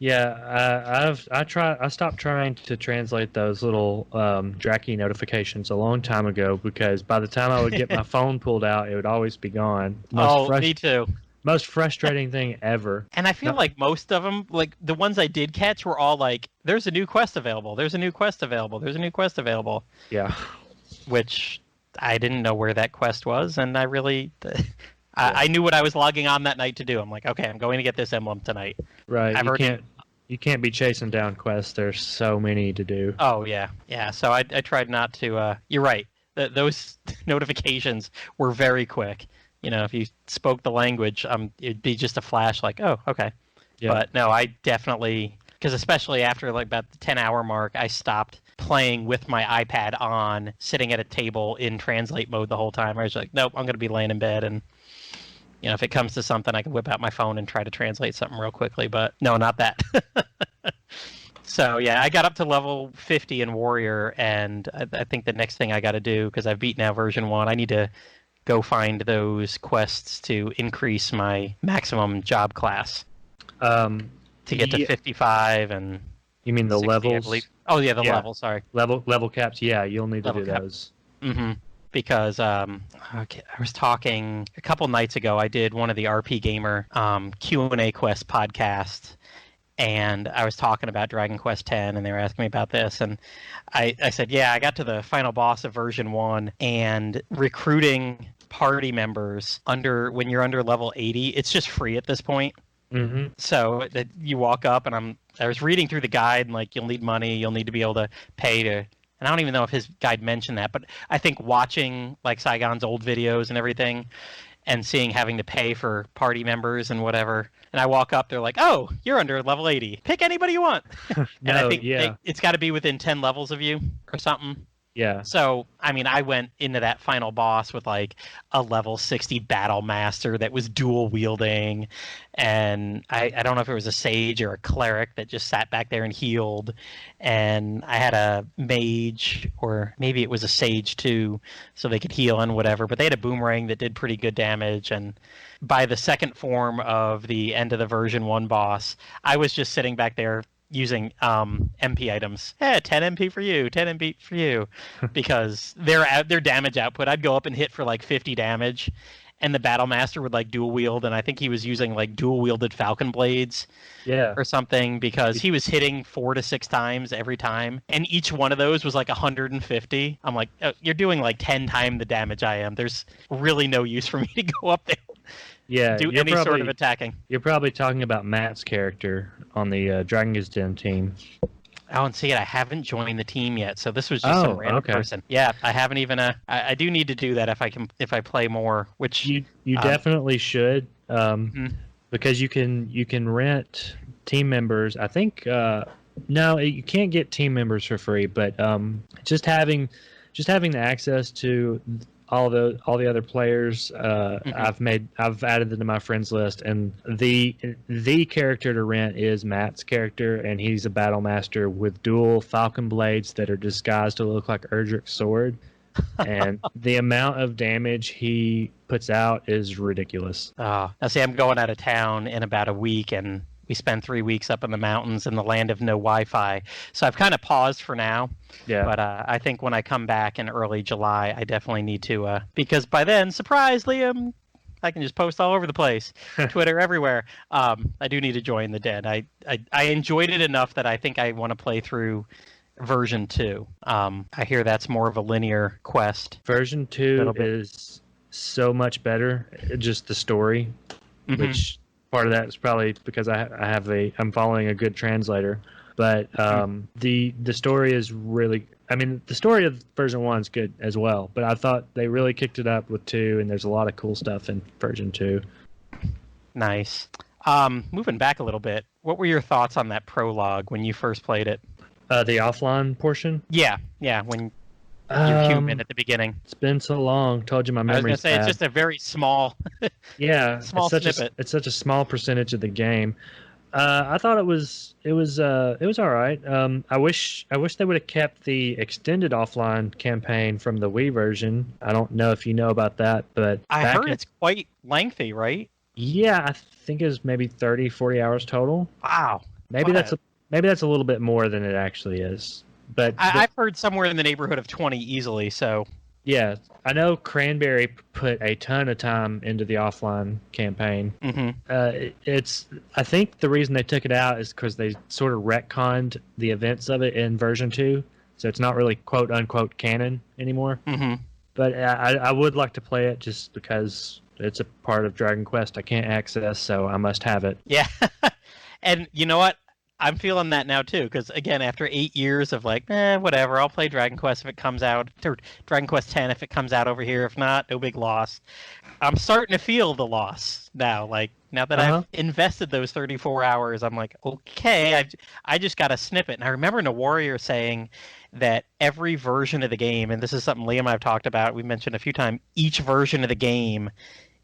Yeah, I stopped trying to translate those little Draki notifications a long time ago because by the time I would get my phone pulled out, it would always be gone. Me too. Most frustrating thing ever. And I feel like most of them, like the ones I did catch, were all like, "There's a new quest available. There's a new quest available. There's a new quest available." Yeah. Which I didn't know where that quest was, and I really. I knew what I was logging on that night to do. I'm like, okay, I'm going to get this emblem tonight. Right. You can't be chasing down quests. There's so many to do. Oh, yeah. Yeah, so I tried not to... you're right. Those notifications were very quick. if you spoke the language, it'd be just a flash like, oh, okay. Yeah. But no, I definitely, because especially after like about the 10-hour mark, I stopped playing with my iPad on, sitting at a table in translate mode the whole time. I was like, nope, I'm going to be laying in bed, and if it comes to something, I can whip out my phone and try to translate something real quickly. But no, not that. So yeah, I got up to level 50 in Warrior, and I think the next thing I got to do, because I've beat now version 1, I need to go find those quests to increase my maximum job class. To get to 55 and you mean the 60, levels? I believe. Oh yeah, the level. Sorry, level caps. Yeah, you'll need to Level do cap. those. Mm-hmm. Because I was talking a couple nights ago. I did one of the RP Gamer Q&A Quest podcasts, and I was talking about Dragon Quest X, and they were asking me about this, and I said, yeah, I got to the final boss of version 1, and recruiting party members when you're under level 80, it's just free at this point. Mm-hmm. So that you walk up, and I was reading through the guide, and like, you'll need money, you'll need to be able to pay to. And I don't even know if his guide mentioned that, but I think watching like Saigon's old videos and everything, and seeing having to pay for party members and whatever. And I walk up, they're like, "Oh, you're under level 80. Pick anybody you want." And I think it's got to be within 10 levels of you or something. Yeah. So, I mean, I went into that final boss with like a level 60 battle master that was dual wielding. And I don't know if it was a sage or a cleric that just sat back there and healed. And I had a mage, or maybe it was a sage too, so they could heal and whatever. But they had a boomerang that did pretty good damage. And by the second form of the end of the version 1 boss, I was just sitting back there using MP items. 10 MP for you, 10 MP for you, because their damage output, I'd go up and hit for like 50 damage, and the battle master would like dual wield, and I think he was using like dual wielded falcon blades, or something, because he was hitting 4 to 6 times every time, and each one of those was like 150. I'm like, oh, you're doing like 10 times the damage I am. There's really no use for me to go up there. Yeah, do any sort of attacking. You're probably talking about Matt's character on the Dragon's Den team. Oh, and see it. I haven't joined the team yet, so this was just some random person. Yeah, I haven't even. I do need to do that if I play more. Which you definitely should, because you can rent team members. I think no, you can't get team members for free, but just having the access to all the other players, I've added them to my friends list, and the character to rent is Matt's character, and he's a battle master with dual falcon blades that are disguised to look like Erdrick's sword, and the amount of damage he puts out is ridiculous. Now see, I'm going out of town in about a week, and we spend 3 weeks up in the mountains in the land of no Wi-Fi. So I've kind of paused for now. Yeah. But I think when I come back in early July, I definitely need to, because by then, surprise, Liam, I can just post all over the place, Twitter, everywhere. I do need to join the den. I enjoyed it enough that I think I want to play through version 2. I hear that's more of a linear quest. Version 2 is so much better. Just the story, which part of that is probably because I'm following a good translator, but the story is really. I mean, the story of version 1 is good as well, but I thought they really kicked it up with 2, and there's a lot of cool stuff in version 2. Nice. Moving back a little bit, what were your thoughts on that prologue when you first played it? The offline portion? Yeah, when you're human at the begining. It's been so long. Told you my memory's I was going to say, it's just a very small snippet. It's such a small percentage of the game. I thought it was all right. I wish they would have kept the extended offline campaign from the Wii version. I don't know if you know about that, but I heard it's quite lengthy, right? Yeah, I think it was maybe 30, 40 hours total. Wow. Maybe that's a little bit more than it actually is. But I've heard somewhere in the neighborhood of 20 easily. So yeah, I know Cranberry put a ton of time into the offline campaign. I think the reason they took it out is because they sort of retconned the events of it in version 2, so it's not really quote unquote canon anymore. But I would like to play it just because it's a part of Dragon Quest I can't access, so I must have it. Yeah. And you know what? I'm feeling that now too, because again, after 8 years of like, whatever, I'll play Dragon Quest if it comes out, or Dragon Quest X if it comes out over here. If not, no big loss. I'm starting to feel the loss now. Like now that I've invested those 34 hours, I'm like, okay, I just got a snippet. And I remember a warrior saying that every version of the game, and this is something Liam and I've talked about, we mentioned a few times, each version of the game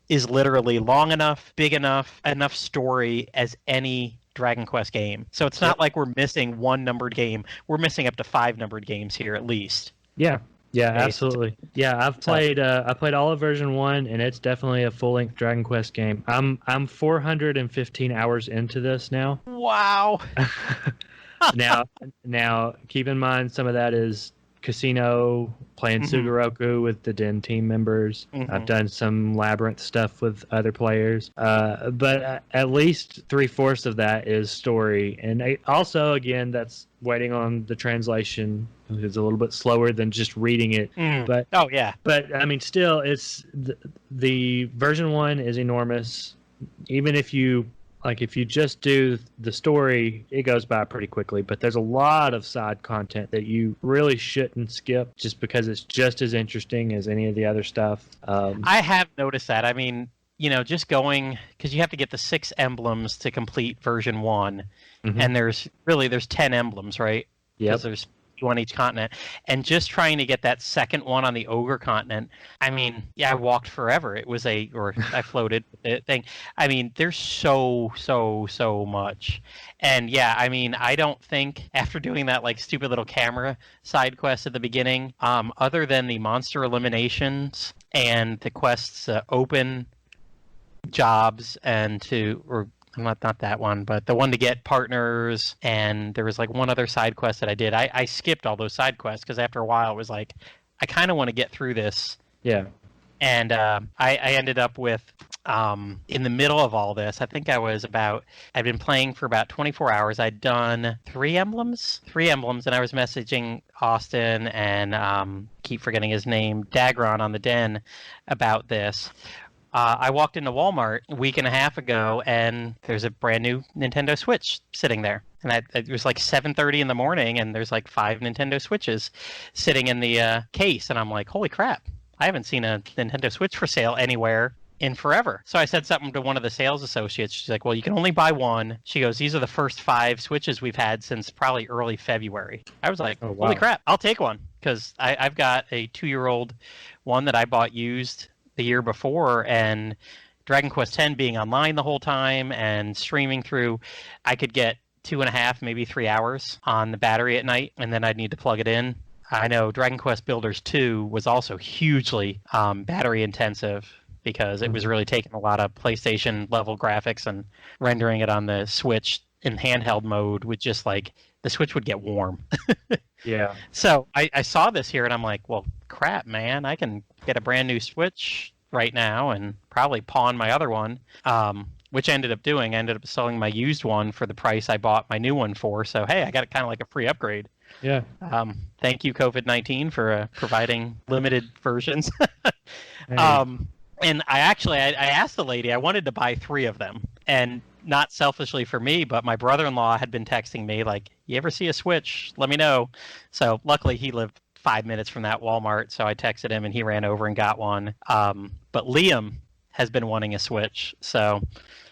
is literally long enough, big enough story as any Dragon Quest game. So it's not like we're missing one numbered game. We're missing up to 5 numbered games here at least. Yeah. Yeah, absolutely. Yeah, I've played I played all of version 1, and it's definitely a full-length Dragon Quest game. I'm 415 hours into this now. Wow. Now keep in mind some of that is casino, playing Sugoroku with the Den team members. I've done some Labyrinth stuff with other players. But at least 3/4 of that is story. And also, again, that's waiting on the translation. It's a little bit slower than just reading it. But I mean, still, it's the version 1 is enormous. Even if you just do the story, it goes by pretty quickly. But there's a lot of side content that you really shouldn't skip just because it's just as interesting as any of the other stuff. I have noticed that. I mean, just going, because you have to get the 6 emblems to complete version 1. And there's 10 emblems, right? Yeah. Because there's on each continent, and just trying to get that second one on the ogre continent. I mean, I walked forever. It was I floated the thing. I mean, there's so much. And I mean, I don't think after doing that like stupid little camera side quest at the beginning, other than the monster eliminations and the quests open jobs and not that one, but the one to get partners, and there was like one other side quest that I did. I skipped all those side quests because after a while it was like, I kind of want to get through this. Yeah. And I ended up with, in the middle of all this, I think I'd been playing for about 24 hours. I'd done 3 emblems, and I was messaging Austin and keep forgetting his name, Dagron on the Den about this. I walked into Walmart a week and a half ago, and there's a brand new Nintendo Switch sitting there. And it was like 7:30 in the morning, and there's like 5 Nintendo Switches sitting in the case. And I'm like, holy crap, I haven't seen a Nintendo Switch for sale anywhere in forever. So I said something to one of the sales associates. She's like, well, you can only buy one. She goes, these are the first 5 Switches we've had since probably early February. I was like, holy crap, I'll take one. Because I've got a 2-year-old one that I bought used the year before, and Dragon Quest X being online the whole time and streaming through, I could get 2.5, maybe 3 hours on the battery at night, and then I'd need to plug it in. I know Dragon Quest Builders 2 was also hugely battery intensive because it was really taking a lot of PlayStation level graphics and rendering it on the Switch in handheld mode with just like the Switch would get warm. Yeah. So I saw this here and I'm like, well, crap, man, I can get a brand new Switch right now and probably pawn my other one, which I ended up doing. I ended up selling my used one for the price I bought my new one for. So, hey, I got kind of like a free upgrade. Yeah. Thank you, COVID-19, for providing limited versions. Hey. And I asked the lady, I wanted to buy 3 of them. And not selfishly for me, but my brother-in-law had been texting me like, you ever see a Switch? Let me know. So luckily he lived 5 minutes from that Walmart. So I texted him and he ran over and got one. But Liam has been wanting a Switch. So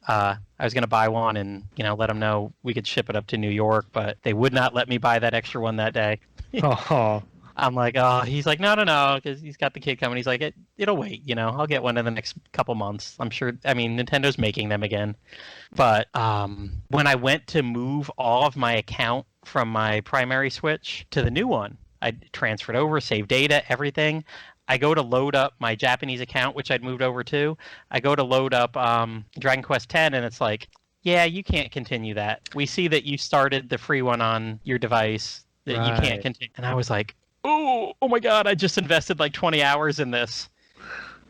I was going to buy one and, let him know we could ship it up to New York, but they would not let me buy that extra one that day. Oh. I'm like, he's like, no, because he's got the kid coming. He's like, it'll wait, I'll get one in the next couple months. I'm sure. I mean, Nintendo's making them again. But when I went to move all of my account from my primary Switch to the new one, I transferred over, saved data, everything. I go to load up my Japanese account, which I'd moved over to. I go to load up Dragon Quest X, and it's like, yeah, you can't continue that. We see that you started the free one on your device, that you can't continue. And I was like, oh my God, I just invested like 20 hours in this.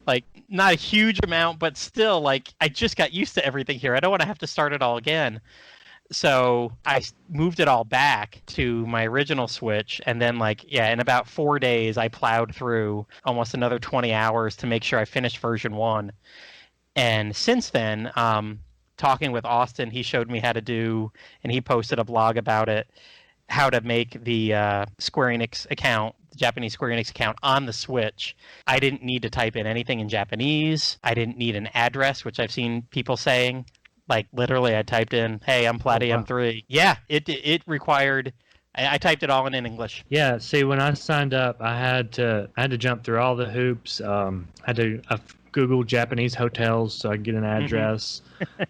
Like, not a huge amount, but still, like, I just got used to everything here. I don't want to have to start it all again. So I moved it all back to my original Switch. And then, in about 4 days, I plowed through almost another 20 hours to make sure I finished version 1. And since then, talking with Austin, he showed me how to do, and he posted a blog about it, how to make the Square Enix account, the Japanese Square Enix account on the Switch. I didn't need to type in anything in Japanese. I didn't need an address, which I've seen people saying. Like, literally, I typed in, hey, I'm Platinum 3. Yeah, it required... I typed it all in English. Yeah, see, when I signed up, I had to jump through all the hoops. I Googled Japanese hotels so I could get an address.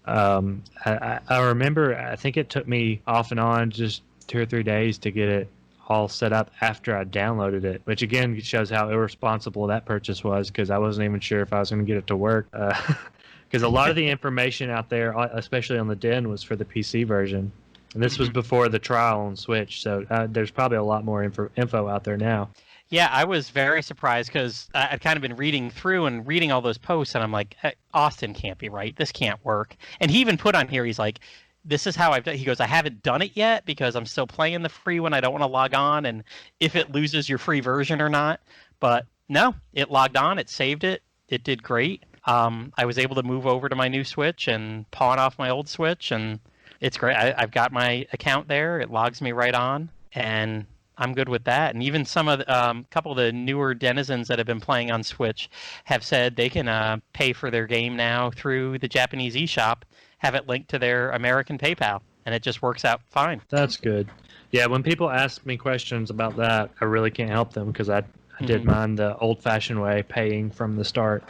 I remember, I think it took me off and on just 2 or 3 days to get it all set up after I downloaded it, which again shows how irresponsible that purchase was, because I wasn't even sure if I was going to get it to work. Because a lot of the information out there, especially on the Den, was for the PC version. And this was before the trial on Switch, so there's probably a lot more info out there now. Yeah, I was very surprised because I'd kind of been reading through and reading all those posts, and I'm like, hey, Austin can't be right. This can't work. And he even put on here, he's like, this is how I've done. He goes, I haven't done it yet because I'm still playing the free one. I don't want to log on, and if it loses your free version or not. But no, it logged on. It saved it. It did great. I was able to move over to my new Switch and pawn off my old Switch, and it's great. I've got my account there. It logs me right on, and I'm good with that. And even some of the, couple of the newer denizens that have been playing on Switch have said they can pay for their game now through the Japanese eShop, have it linked to their American PayPal, and it just works out fine. That's good. Yeah, when people ask me questions about that, I really can't help them because I did mine the old-fashioned way, paying from the start.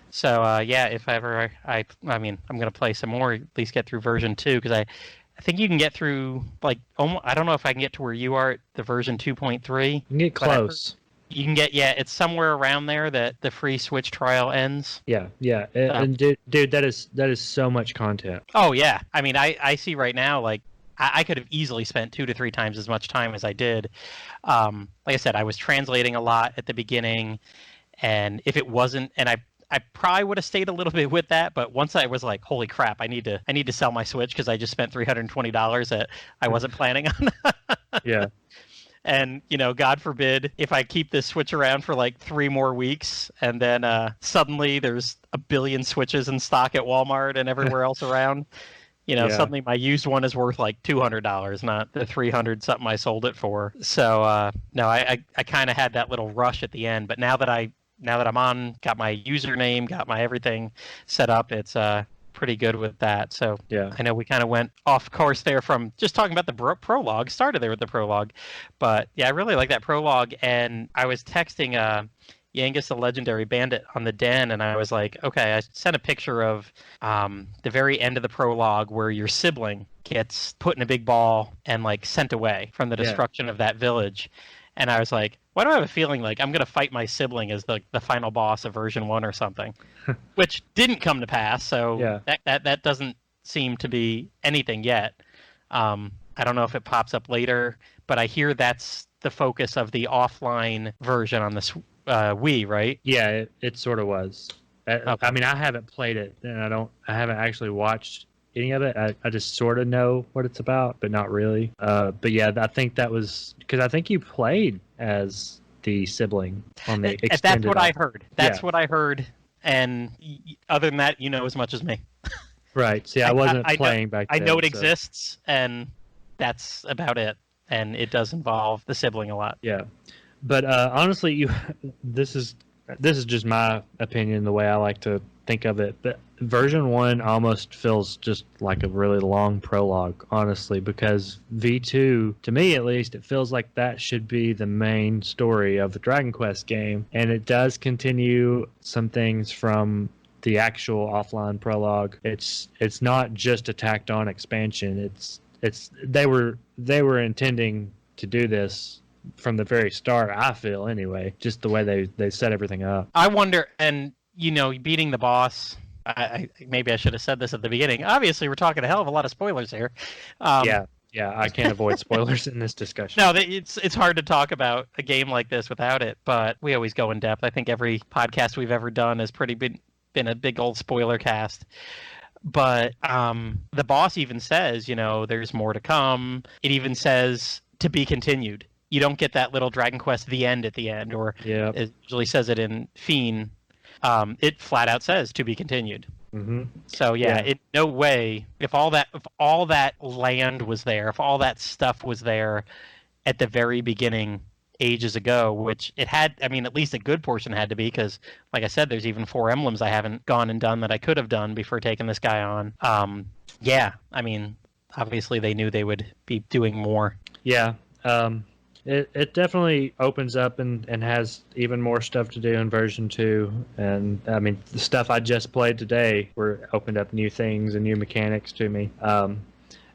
So yeah, if ever I mean, I'm gonna play some more, at least get through version 2, because I think you can get through, like, almost, I don't know if I can get to where you are at the version 2.3. You can get close. You can get, yeah, it's somewhere around there that the free Switch trial ends. Yeah. And dude, that is so much content. Oh yeah, I mean, I see right now, like, I could have easily spent 2 to 3 times as much time as I did. Like I said, I was translating a lot at the beginning, and if it wasn't, and I probably would have stayed a little bit with that, but once I was like, holy crap, I need to sell my Switch because I just spent $320 that I wasn't planning on. Yeah. And, you know, God forbid if I keep this Switch around for like 3 more weeks and then suddenly there's a billion Switches in stock at Walmart and everywhere else around. You know, suddenly my used one is worth like $200, not the $300 something I sold it for. So, no, I kind of had that little rush at the end, but now that I'm on, got my username, got my everything set up, it's pretty good with that. So yeah, I know we kind of went off course there from just talking about the prologue, started there with the prologue. But yeah, I really like that prologue. And I was texting Yangus the Legendary Bandit on the Den, and I was like, okay, I sent a picture of the very end of the prologue where your sibling gets put in a big ball and like sent away from the destruction of that village. And I was like, why do I have a feeling like I'm going to fight my sibling as the final boss of version 1 or something? Which didn't come to pass, so that doesn't seem to be anything yet. I don't know if it pops up later, but I hear that's the focus of the offline version on the Wii, right? Yeah, it sort of was. Okay. I mean, I haven't played it, and I haven't actually watched any of it. I just sort of know what it's about, but not really. But yeah, I think that was because I think you played as the sibling on the extended. That's what I heard. That's what I heard. And other than that, you know as much as me. Right. See, I wasn't playing back then. I know it exists, and that's about it. And it does involve the sibling a lot. Yeah. But honestly, this is just my opinion, the way I like to think of it. But version 1 almost feels just like a really long prologue, honestly, because V2, to me at least, it feels like that should be the main story of the Dragon Quest game. And it does continue some things from the actual offline prologue. It's not just a tacked on expansion. They were intending to do this from the very start, I feel, anyway, just the way they set everything up. I wonder, and you know, beating the boss, maybe I should have said this at the beginning. Obviously, we're talking a hell of a lot of spoilers here. Yeah, I can't avoid spoilers in this discussion. No, it's hard to talk about a game like this without it, but we always go in depth. I think every podcast we've ever done has been a big old spoiler cast. But the boss even says, you know, there's more to come. It even says to be continued. You don't get that little Dragon Quest the end at the end, or it usually says it in Fiend. It flat out says to be continued. Mm-hmm. So in no way, if all that land was there, if all that stuff was there at the very beginning ages ago, which it had, I mean, at least a good portion had to be, because like I said, there's even 4 emblems I haven't gone and done that I could have done before taking this guy on. I mean, obviously they knew they would be doing more. Yeah. It definitely opens up and has even more stuff to do in version 2. And I mean, the stuff I just played today opened up new things and new mechanics to me.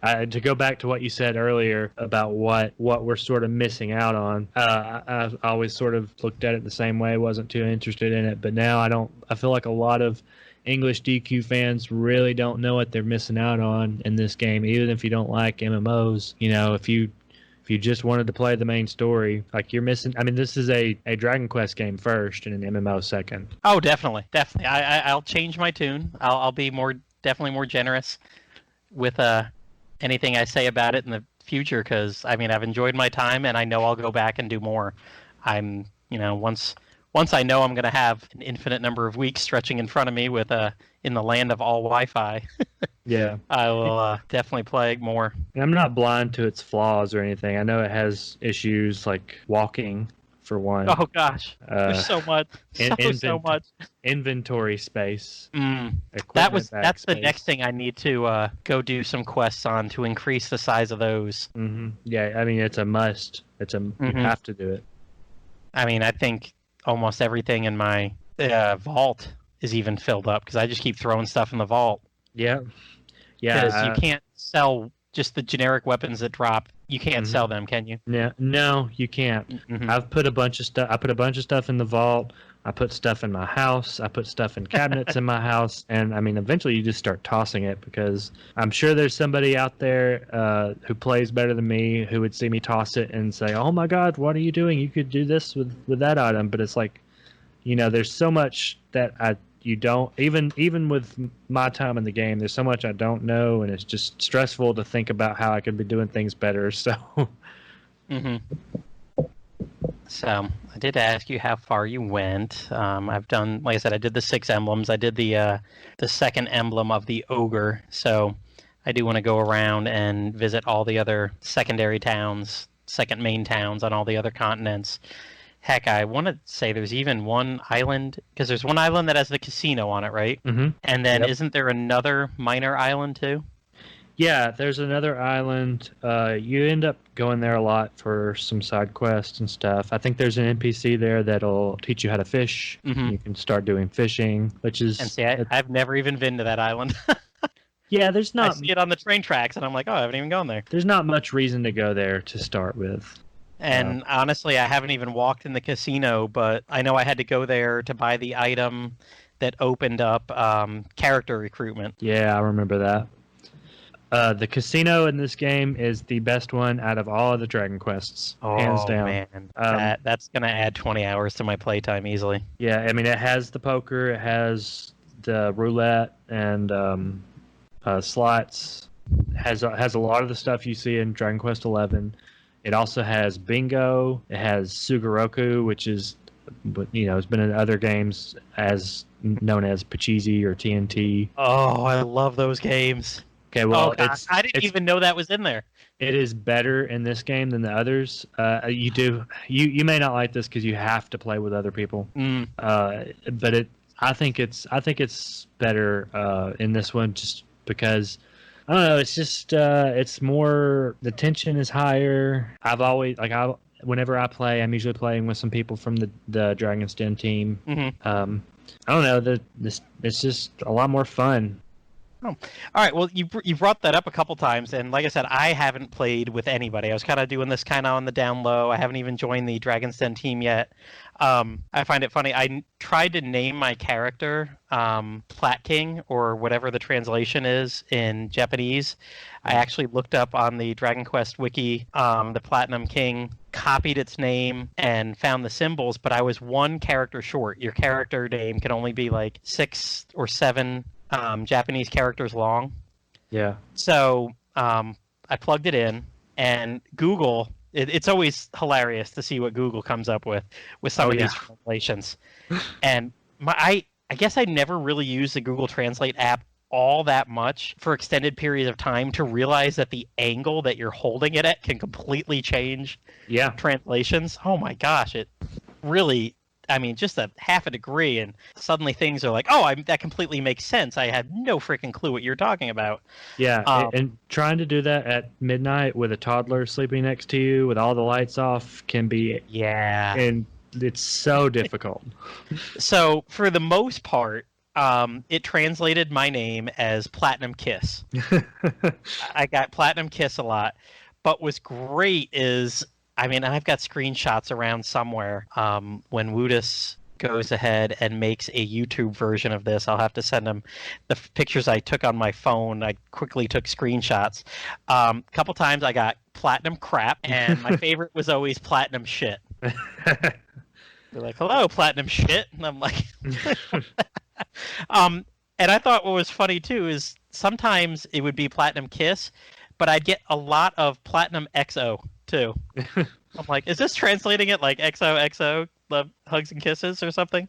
To go back to what you said earlier about what we're sort of missing out on, I always sort of looked at it the same way, wasn't too interested in it, but now I feel like a lot of English DQ fans really don't know what they're missing out on in this game, even if you don't like MMOs. You know, if you just wanted to play the main story, like you're missing. I mean, this is a Dragon Quest game first and an MMO second. Oh, definitely. I'll change my tune. I'll be definitely more generous with anything I say about it in the future, because I mean, I've enjoyed my time and I know I'll go back and do more. I'm, once I know I'm going to have an infinite number of weeks stretching in front of me with in the land of all Wi-Fi. Yeah, I will definitely play more. And I'm not blind to its flaws or anything. I know it has issues like walking, for one. Oh gosh, there's so much, so much inventory space. That's space. The next thing I need to go do some quests on to increase the size of those. Mm-hmm. Yeah, I mean it's a must. You have to do it. I mean, I think almost everything in my vault is even filled up, because I just keep throwing stuff in the vault. Yeah. Because you can't sell just the generic weapons that drop. You can't sell them, can you? Yeah, no, you can't. Mm-hmm. I've put a bunch of stuff. I put a bunch of stuff in the vault. I put stuff in my house. I put stuff in cabinets in my house. And I mean, eventually you just start tossing it, because I'm sure there's somebody out there who plays better than me who would see me toss it and say, "Oh my God, what are you doing? You could do this with that item." But it's like, there's so much that you don't, even with my time in the game, there's so much I don't know, and it's just stressful to think about how I could be doing things better. So So I did ask you how far you went. I've done, like I said, I did the 6 emblems. I did the second emblem of the ogre. So I do want to go around and visit all the other secondary towns, second main towns on all the other continents. Heck, I want to say there's even one island, because there's one island that has the casino on it, right? Mm-hmm. And then isn't there another minor island too? Yeah, there's another island. You end up going there a lot for some side quests and stuff. I think there's an NPC there that'll teach you how to fish. Mm-hmm. You can start doing fishing, which is... And see, I've never even been to that island. Yeah, there's not... I see it on the train tracks, and I'm like, oh, I haven't even gone there. There's not much reason to go there to start with. And honestly, I haven't even walked in the casino, but I know I had to go there to buy the item that opened up character recruitment. Yeah, I remember that. The casino in this game is the best one out of all of the Dragon Quests, hands down. Man, that's going to add 20 hours to my playtime easily. Yeah, I mean, it has the poker, it has the roulette and slots. Has a lot of the stuff you see in Dragon Quest XI. It also has bingo. It has Sugoroku, which is, it's been in other games as known as Pachisi or TNT. Oh, I love those games. Okay, well, I didn't even know that was in there. It is better in this game than the others. You may not like this because you have to play with other people. But I think it's better in this one, just because. I don't know. It's just it's more, the tension is higher. I've always whenever I play, I'm usually playing with some people from the Dragon's Den team. Mm-hmm. I don't know. It's just a lot more fun. Oh. All right. Well, you brought that up a couple times, and like I said, I haven't played with anybody. I was kind of doing this kind of on the down low. I haven't even joined the Dragon's Den team yet. I find it funny. I tried to name my character Plat King, or whatever the translation is in Japanese. I actually looked up on the Dragon Quest wiki, the Platinum King, copied its name, and found the symbols, but I was one character short. Your character name can only be like 6 or 7 Japanese characters long. Yeah. So I plugged it in, and Google... It's always hilarious to see what Google comes up with some of these translations. And I guess I never really used the Google Translate app all that much for extended periods of time to realize that the angle that you're holding it at can completely change Yeah. translations. Oh my gosh, it really, I mean, just a half a degree, and suddenly things are like, oh, that completely makes sense. I had no freaking clue what you're talking about. Yeah, and trying to do that at midnight with a toddler sleeping next to you with all the lights off can be, and it's so difficult. So for the most part, it translated my name as Platinum Kiss. I got Platinum Kiss a lot. But what's great is, I mean, I've got screenshots around somewhere. When Woodus goes ahead and makes a YouTube version of this, I'll have to send him the pictures I took on my phone. I quickly took screenshots. A couple times I got Platinum Crap, and my favorite was always Platinum Shit. They're like, hello, Platinum Shit. And I'm like... and I thought what was funny, too, is sometimes it would be Platinum Kiss, but I'd get a lot of Platinum XO, too. I'm like, is this translating it like XOXO, love, hugs and kisses or something?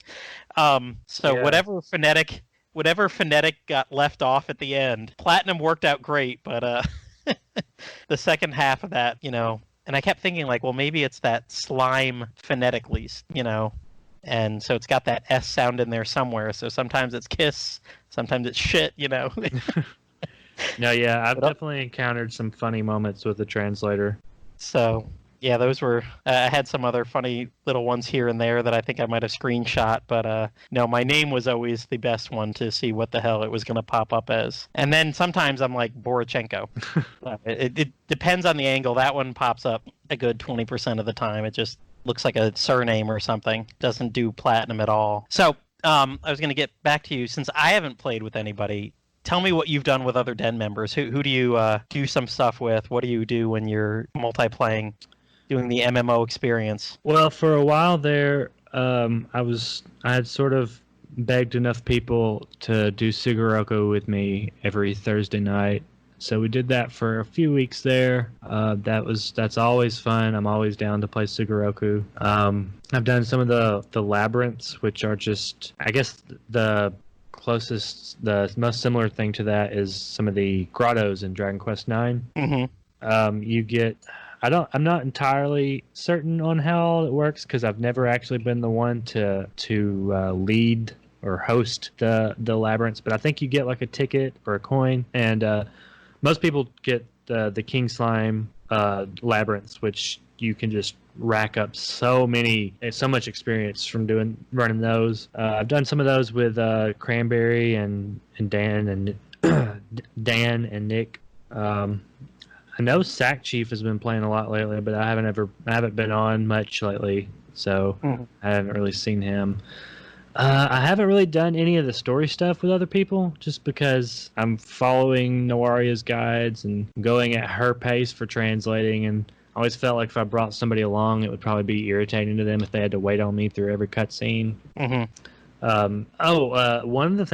Whatever phonetic got left off at the end, Platinum worked out great, but the second half of that, and I kept thinking, like, well, maybe it's that slime phonetically, and so it's got that S sound in there somewhere. So sometimes it's kiss, sometimes it's shit, No, yeah, I've definitely encountered some funny moments with the translator. So, yeah, those were... I had some other funny little ones here and there that I think I might have screenshot, but no, my name was always the best one to see what the hell it was going to pop up as. And then sometimes I'm like, Borachenko. It depends on the angle. That one pops up a good 20% of the time. It just looks like a surname or something. Doesn't do platinum at all. So, I was going to get back to you. Since I haven't played with anybody, tell me what you've done with other Den members. Who do you do some stuff with? What do you do when you're multi-playing, doing the MMO experience? Well, for a while there, I had sort of begged enough people to do Sugoroku with me every Thursday night. So we did that for a few weeks there. That's always fun. I'm always down to play Sugoroku. I've done some of the labyrinths, which are just, I guess, the most similar thing to that is some of the grottos in Dragon Quest IX. Mm-hmm. You get, I'm not entirely certain on how it works because I've never actually been the one to lead or host the labyrinths, but I think you get like a ticket or a coin, and most people get the King Slime labyrinths, which you can just rack up so much experience from running those. I've done some of those with Cranberry and Dan and Dan and Nick. I know Sack Chief has been playing a lot lately, but I haven't been on much lately, so I haven't really seen him. I haven't really done any of the story stuff with other people, just because I'm following Noaria's guides and going at her pace for translating, and I always felt like if I brought somebody along, it would probably be irritating to them if they had to wait on me through every cutscene. One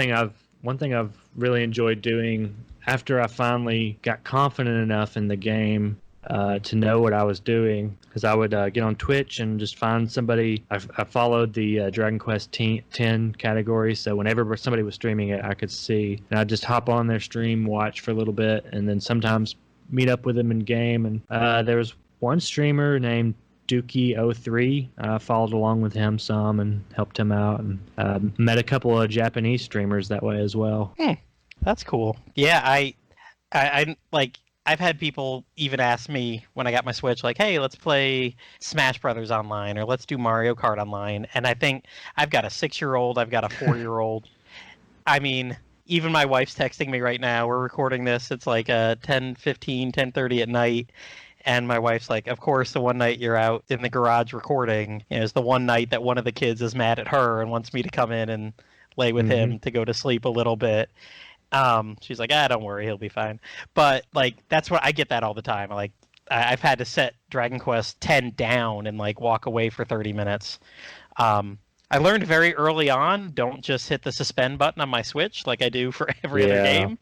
thing I've really enjoyed doing after I finally got confident enough in the game to know what I was doing, because I would get on Twitch and just find somebody. I followed the Dragon Quest 10 category, so whenever somebody was streaming it, I could see, and I'd just hop on their stream, watch for a little bit, and then sometimes meet up with them in game. And there was one streamer named Dookie03. I followed along with him some and helped him out, and met a couple of Japanese streamers that way as well. That's cool. Yeah, I like... I've had people even ask me when I got my Switch, like, hey, let's play Smash Brothers online, or let's do Mario Kart online. And I think I've got a 6-year-old, I've got a 4-year-old. I mean, even my wife's texting me right now. We're recording this. It's like 10:30 at night. And my wife's like, of course, the one night you're out in the garage recording is the one night that one of the kids is mad at her and wants me to come in and lay with him to go to sleep a little bit. She's like, don't worry, he'll be fine. But like, that's what I get that all the time. Like, I've had to set Dragon Quest 10 down and like walk away for 30 minutes. I learned very early on, don't just hit the suspend button on my Switch like I do for every other game.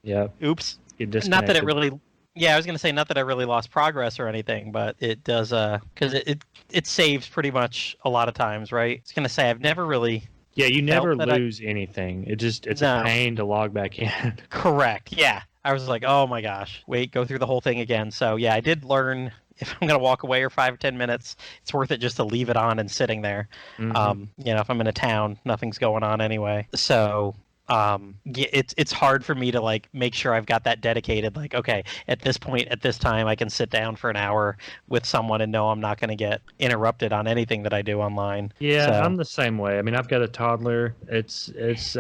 Yeah. Oops. Not that it really... Yeah, I was going to say not that I really lost progress or anything, but it does, because it saves pretty much a lot of times, right? I was going to say I've never really Yeah, you never that lose anything. It's No. a pain to log back in. Correct. Yeah. I was like, oh my gosh, wait, go through the whole thing again. So yeah, I did learn if I'm gonna walk away or 5 or 10 minutes, it's worth it just to leave it on and sitting there. Mm-hmm. If I'm in a town, nothing's going on anyway. So yeah, it's hard for me to like make sure I've got that dedicated. Like, okay, at this point, at this time, I can sit down for an hour with someone and know I'm not going to get interrupted on anything that I do online. Yeah, So, I'm the same way. I mean, I've got a toddler. I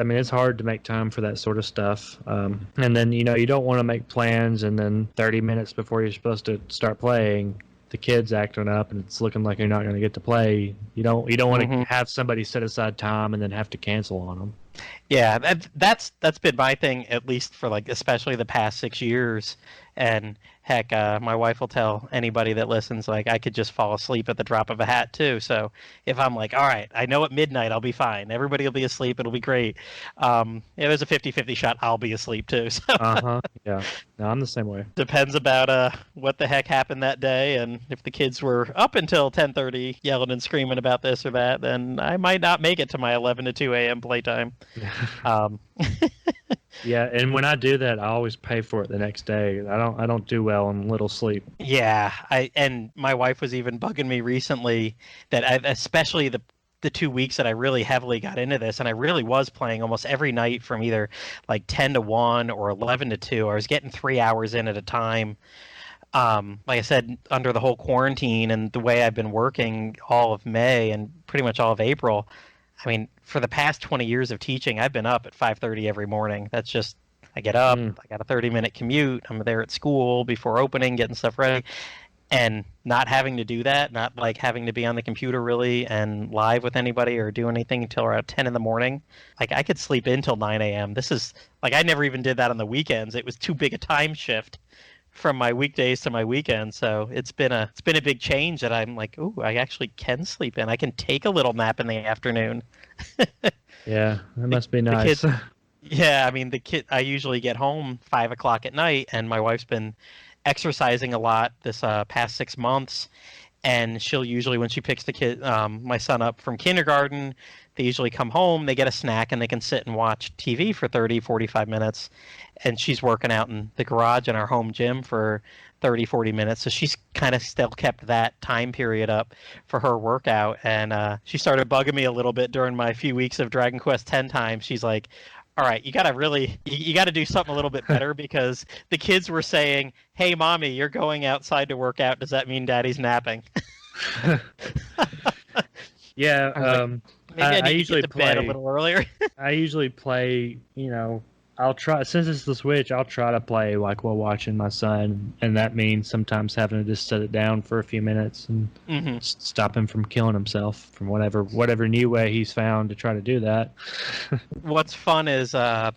mean, it's hard to make time for that sort of stuff. And then, you don't want to make plans, and then 30 minutes before you're supposed to start playing, the kid's acting up, and it's looking like you're not going to get to play. You don't want to have somebody set aside time and then have to cancel on them. Yeah, that's been my thing, at least for like especially the past 6 years. And heck, my wife will tell anybody that listens, like, I could just fall asleep at the drop of a hat too. So if I'm like, all right, I know at midnight I'll be fine, everybody will be asleep, it'll be great. There's a 50-50 shot I'll be asleep too. So Yeah. No, I'm the same way. depends about what the heck happened that day, and if the kids were up until 10:30 yelling and screaming about this or that, then I might not make it to my 11 to 2 a.m. playtime. Yeah, and when I do that, I always pay for it the next day. I don't do well on little sleep. Yeah, and my wife was even bugging me recently that especially the 2 weeks that I really heavily got into this, and I really was playing almost every night from either like 10 to 1 or 11 to 2. I was getting 3 hours in at a time. Like I said, under the whole quarantine and the way I've been working all of May and pretty much all of April, I mean, for the past 20 years of teaching, I've been up at 5:30 every morning. That's just, I get up, I got a 30-minute commute, I'm there at school before opening, getting stuff ready, and not having to do that, not like having to be on the computer really and live with anybody or do anything until around 10 in the morning. Like, I could sleep in till 9 a.m. This is, like, I never even did that on the weekends. It was too big a time shift from my weekdays to my weekends. So it's been a big change that I'm like, ooh, I actually can sleep in. I can take a little nap in the afternoon. Yeah, that must be nice. Yeah, I mean, I usually get home 5 o'clock at night, and my wife's been exercising a lot this past 6 months. And she'll usually, when she picks my son up from kindergarten, they usually come home, they get a snack, and they can sit and watch TV for 30, 45 minutes. And she's working out in the garage in our home gym for 30, 40 minutes. So she's kind of still kept that time period up for her workout. And she started bugging me a little bit during my few weeks of Dragon Quest X time. She's like, all right, you got to do something a little bit better, because the kids were saying, hey, mommy, you're going outside to work out. Does that mean daddy's napping? Yeah, maybe I need usually to get to bed a little earlier. I usually play, I'll try, since it's the Switch, I'll try to play like while watching my son, and that means sometimes having to just set it down for a few minutes and stop him from killing himself from whatever new way he's found to try to do that. What's fun is I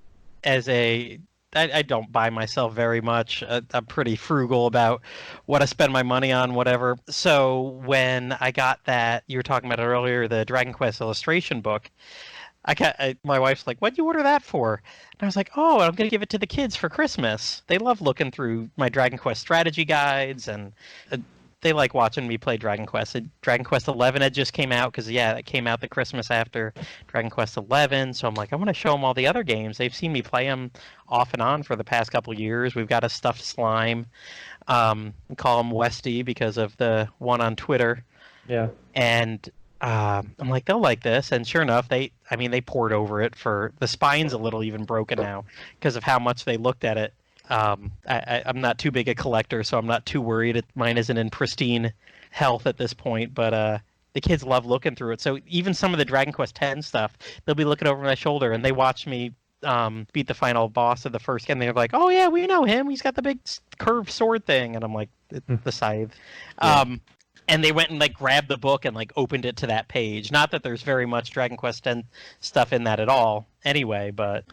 don't buy myself very much. I'm pretty frugal about what I spend my money on, whatever. So when I got that, you were talking about it earlier, the Dragon Quest illustration book, my wife's like, what'd you order that for? And I was like, oh, I'm going to give it to the kids for Christmas. They love looking through my Dragon Quest strategy guides, and they like watching me play Dragon Quest. Dragon Quest 11 had just came out, because, yeah, it came out the Christmas after Dragon Quest 11. So I'm like, I want to show them all the other games. They've seen me play them off and on for the past couple of years. We've got a stuffed slime. We call him Westy because of the one on Twitter. Yeah. And I'm like, they'll like this, and sure enough, they poured over it. For the spine's a little even broken now because of how much they looked at it. I'm not too big a collector, so I'm not too worried. Mine isn't in pristine health at this point, but the kids love looking through it. So even some of the Dragon Quest X stuff, they'll be looking over my shoulder, and they watch me beat the final boss of the first game. They're like, oh yeah, we know him. He's got the big curved sword thing, and I'm like, the scythe. Yeah. And they went and like grabbed the book and like opened it to that page. Not that there's very much Dragon Quest X stuff in that at all anyway, but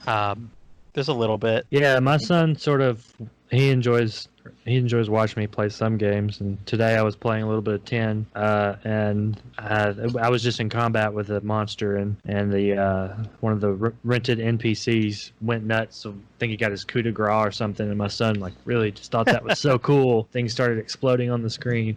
there's a little bit. Yeah, my son he enjoys watching me play some games, and today I was playing a little bit of 10, and I was just in combat with a monster, and the one of the rented NPCs went nuts. So I think he got his coup de grace or something, and my son like really just thought that was so cool. Things started exploding on the screen.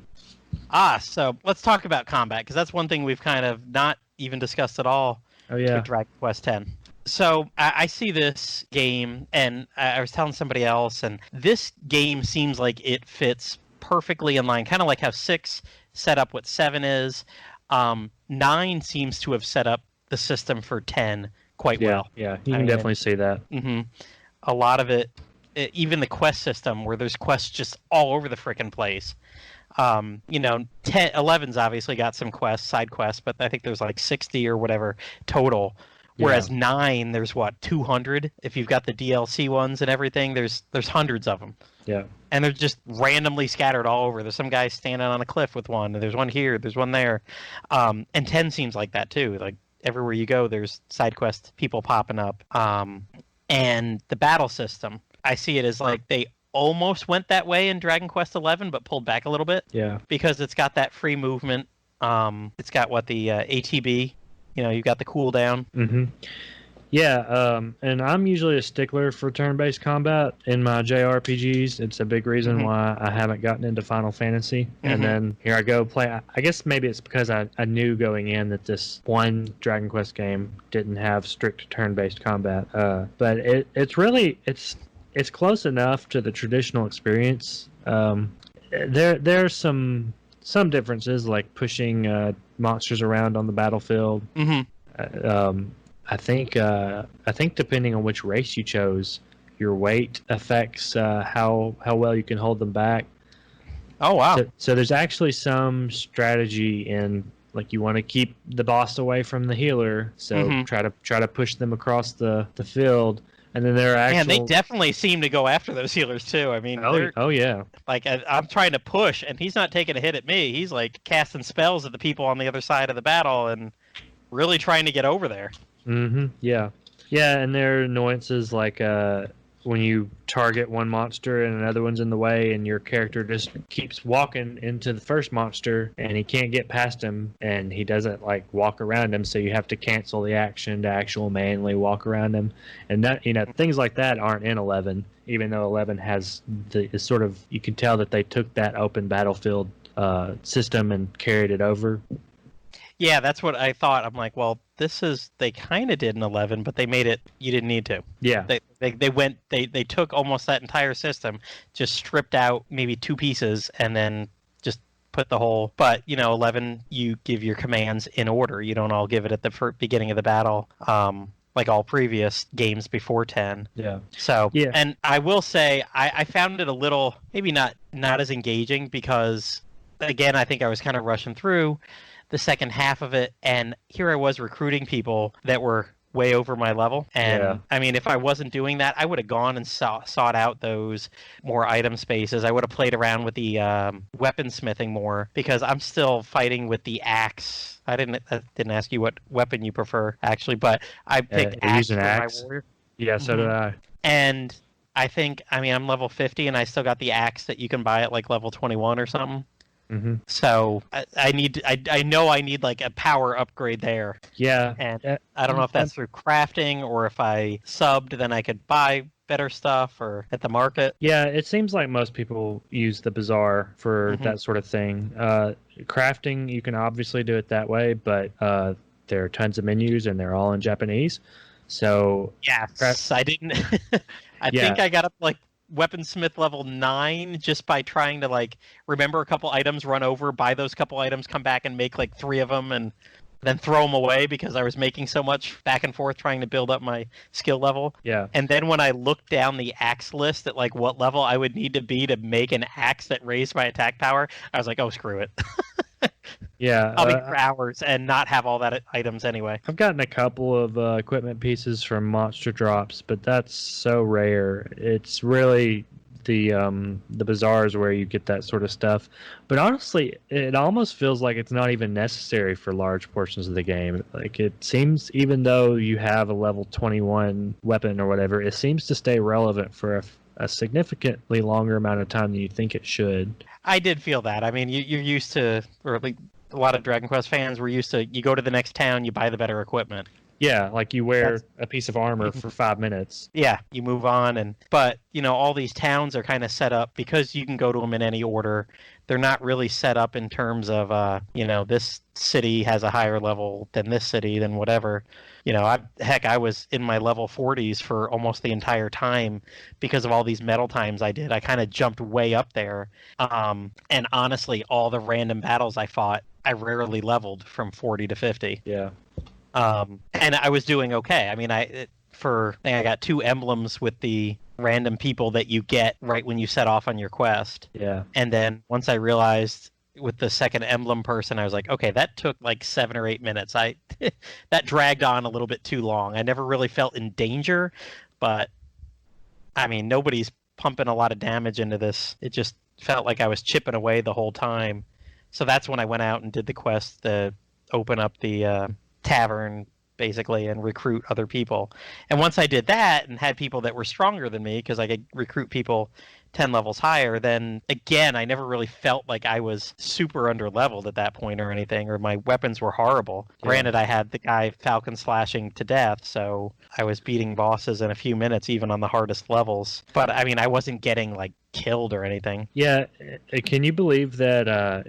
So let's talk about combat, because that's one thing we've kind of not even discussed at all Oh yeah. with Dragon Quest X. So I see this game, and I was telling somebody else, and this game seems like it fits perfectly in line, kind of like how 6 set up what 7 is. 9 seems to have set up the system for 10 quite well. Yeah, you can definitely see that. Mm-hmm. A lot of it, even the quest system, where there's quests just all over the frickin' place. 11's obviously got some quests, side quests, but I think there's like 60 or whatever total. Whereas 9, there's what, 200? If you've got the DLC ones and everything, there's hundreds of them. Yeah. And they're just randomly scattered all over. There's some guy standing on a cliff with one, and there's one here, there's one there. And 10 seems like that too. Like everywhere you go, there's side quest people popping up. And the battle system, I see it as like they almost went that way in Dragon Quest XI, but pulled back a little bit. Yeah. Because it's got that free movement. It's got the ATB. You've got the cooldown. Mm-hmm. Yeah, and I'm usually a stickler for turn-based combat in my JRPGs. It's a big reason why I haven't gotten into Final Fantasy. And then here I go play. I guess maybe it's because I knew going in that this one Dragon Quest game didn't have strict turn-based combat. But it's close enough to the traditional experience. There's some differences, like pushing monsters around on the battlefield. I think depending on which race you chose, your weight affects how well you can hold them back. Oh wow! So there's actually some strategy in, like, you want to keep the boss away from the healer, so try to push them across the field. And then there are actual... Man, they definitely seem to go after those healers too. I mean, oh yeah. Like, I'm trying to push, and he's not taking a hit at me. He's like casting spells at the people on the other side of the battle, and really trying to get over there. Yeah. Yeah, and there are annoyances like when you target one monster and another one's in the way, and your character just keeps walking into the first monster and he can't get past him, and he doesn't like walk around him, so you have to cancel the action to actual manually walk around him. And that, things like that aren't in 11, even though 11 has the sort of, you can tell that they took that open battlefield system and carried it over. Yeah, that's what I thought. I'm like, well, they kind of did in 11, but they made it, you didn't need to. Yeah. They took almost that entire system, just stripped out maybe 2 pieces, and then just put the whole, but 11, you give your commands in order. You don't all give it at the beginning of the battle, like all previous games before 10. Yeah. So, yeah. And I will say, I found it a little, maybe not as engaging, because, again, I think I was kind of rushing through the second half of it, and here I was recruiting people that were way over my level. And I mean, if I wasn't doing that, I would have gone and sought out those more item spaces. I would have played around with the weaponsmithing more, because I'm still fighting with the axe. I didn't ask you what weapon you prefer, actually, but I picked axe for my warrior. Yeah, so did I. And I think, I'm level 50, and I still got the axe that you can buy at like level 21 or something. So I know I need like a power upgrade there. Yeah. And I don't know if that's through crafting, or if I subbed, then I could buy better stuff, or at the market. Yeah, it seems like most people use the bazaar for that sort of thing. Crafting, you can obviously do it that way, but there are tons of menus and they're all in Japanese. So yes, I didn't. I think I got up like weaponsmith level 9 just by trying to like remember a couple items, run over, buy those couple items, come back and make like 3 of them, and then throw them away because I was making so much back and forth trying to build up my skill level. Yeah. And then when I looked down the axe list at like what level I would need to be to make an axe that raised my attack power, I was like, oh, screw it. Yeah, I'll be for hours and not have all that items anyway. I've gotten a couple of equipment pieces from monster drops, but that's so rare. It's really the bazaars where you get that sort of stuff. But honestly, it almost feels like it's not even necessary for large portions of the game. Like, it seems, even though you have a level 21 weapon or whatever, it seems to stay relevant for a significantly longer amount of time than you think it should. I did feel that. I mean, you're used to, or at least a lot of Dragon Quest fans were used to, you go to the next town, you buy the better equipment. Yeah, like you wear a piece of armor for 5 minutes. Yeah, you move on, but all these towns are kind of set up because you can go to them in any order. They're not really set up in terms of, this city has a higher level than this city, than whatever. I was in my level 40s for almost the entire time because of all these medal times I did. I kind of jumped way up there. And honestly, all the random battles I fought, I rarely leveled from 40 to 50. Yeah. And I was doing okay. I mean, I got 2 emblems with the random people that you get right when you set off on your quest. Yeah. And then once I realized with the second emblem person, I was like, okay, that took like 7 or 8 minutes. That dragged on a little bit too long. I never really felt in danger, but I mean, nobody's pumping a lot of damage into this. It just felt like I was chipping away the whole time. So that's when I went out and did the quest to open up the tavern, basically, and recruit other people. And once I did that and had people that were stronger than me, because I could recruit people 10 levels higher, then again, I never really felt like I was super under leveled at that point or anything, or my weapons were horrible. Yeah. Granted, I had the guy falcon slashing to death, so I was beating bosses in a few minutes, even on the hardest levels. But I mean, I wasn't getting like killed or anything. Yeah, can you believe that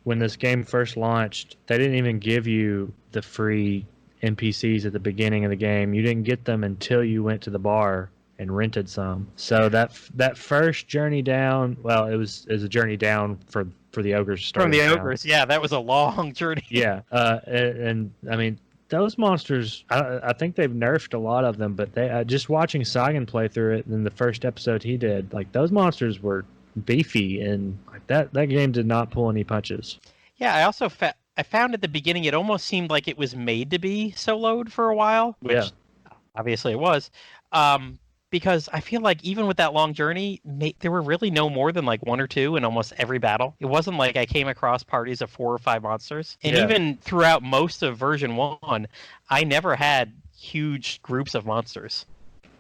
when this game first launched, they didn't even give you the free NPCs at the beginning of the game? You didn't get them until you went to the bar and rented some. So that first journey down, well, it was a journey down for the ogres. From the ogres, yeah, that was a long journey. Yeah, and I mean, those monsters, I think they've nerfed a lot of them, but they just watching Sagan play through it in the first episode he did, like those monsters were beefy, and like that game did not pull any punches. Yeah, I also I found at the beginning it almost seemed like it was made to be soloed for a while, which obviously it was. Because I feel like even with that long journey, there were really no more than like 1 or 2 in almost every battle. It wasn't like I came across parties of 4 or 5 monsters. And even throughout most of version 1, I never had huge groups of monsters.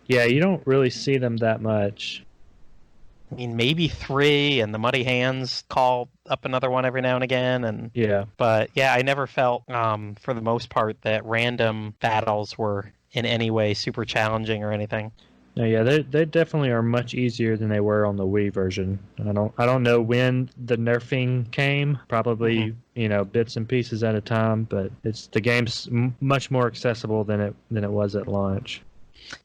Yeah, you don't really see them that much. I mean, maybe 3, and the Muddy Hands call up another one every now and again. But yeah, I never felt, for the most part, that random battles were in any way super challenging or anything. No, yeah, they definitely are much easier than they were on the Wii version. I don't know when the nerfing came. Probably bits and pieces at a time, but the game's much more accessible than it was at launch.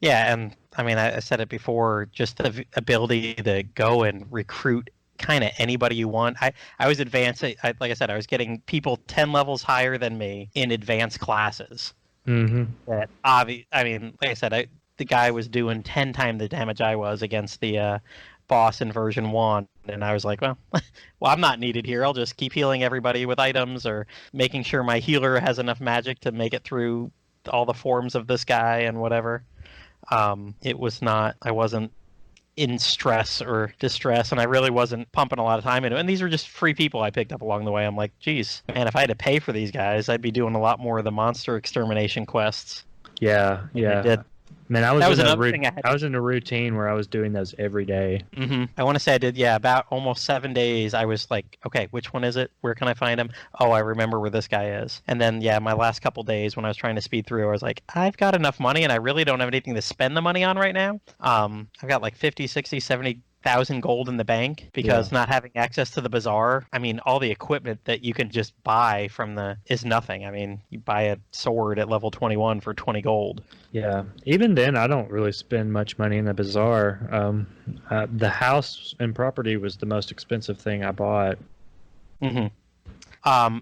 Yeah, and I mean, I said it before, just the ability to go and recruit kind of anybody you want. I was advanced. Like I said, I was getting people 10 levels higher than me in advanced classes. Mm-hmm. That I mean, like I said, the guy was doing 10 times the damage I was against the boss in version 1, and I was like, well, I'm not needed here. I'll just keep healing everybody with items, or making sure my healer has enough magic to make it through all the forms of this guy and whatever. I wasn't in stress or distress, and I really wasn't pumping a lot of time into it. And these were just free people I picked up along the way. I'm like, geez, man, if I had to pay for these guys, I'd be doing a lot more of the monster extermination quests. Yeah. I did. Man, I was in a routine where I was doing those every day. Mm-hmm. I want to say I did, about almost 7 days. I was like, okay, which one is it? Where can I find him? Oh, I remember where this guy is. And then, my last couple days when I was trying to speed through, I was like, I've got enough money, and I really don't have anything to spend the money on right now. I've got like 50, 60, 70,000 gold in the bank because not having access to the bazaar. I mean, all the equipment that you can just buy is nothing. I mean, you buy a sword at level 21 for 20 gold. Yeah, even then, I don't really spend much money in the bazaar. The house and property was the most expensive thing I bought. Mm-hmm.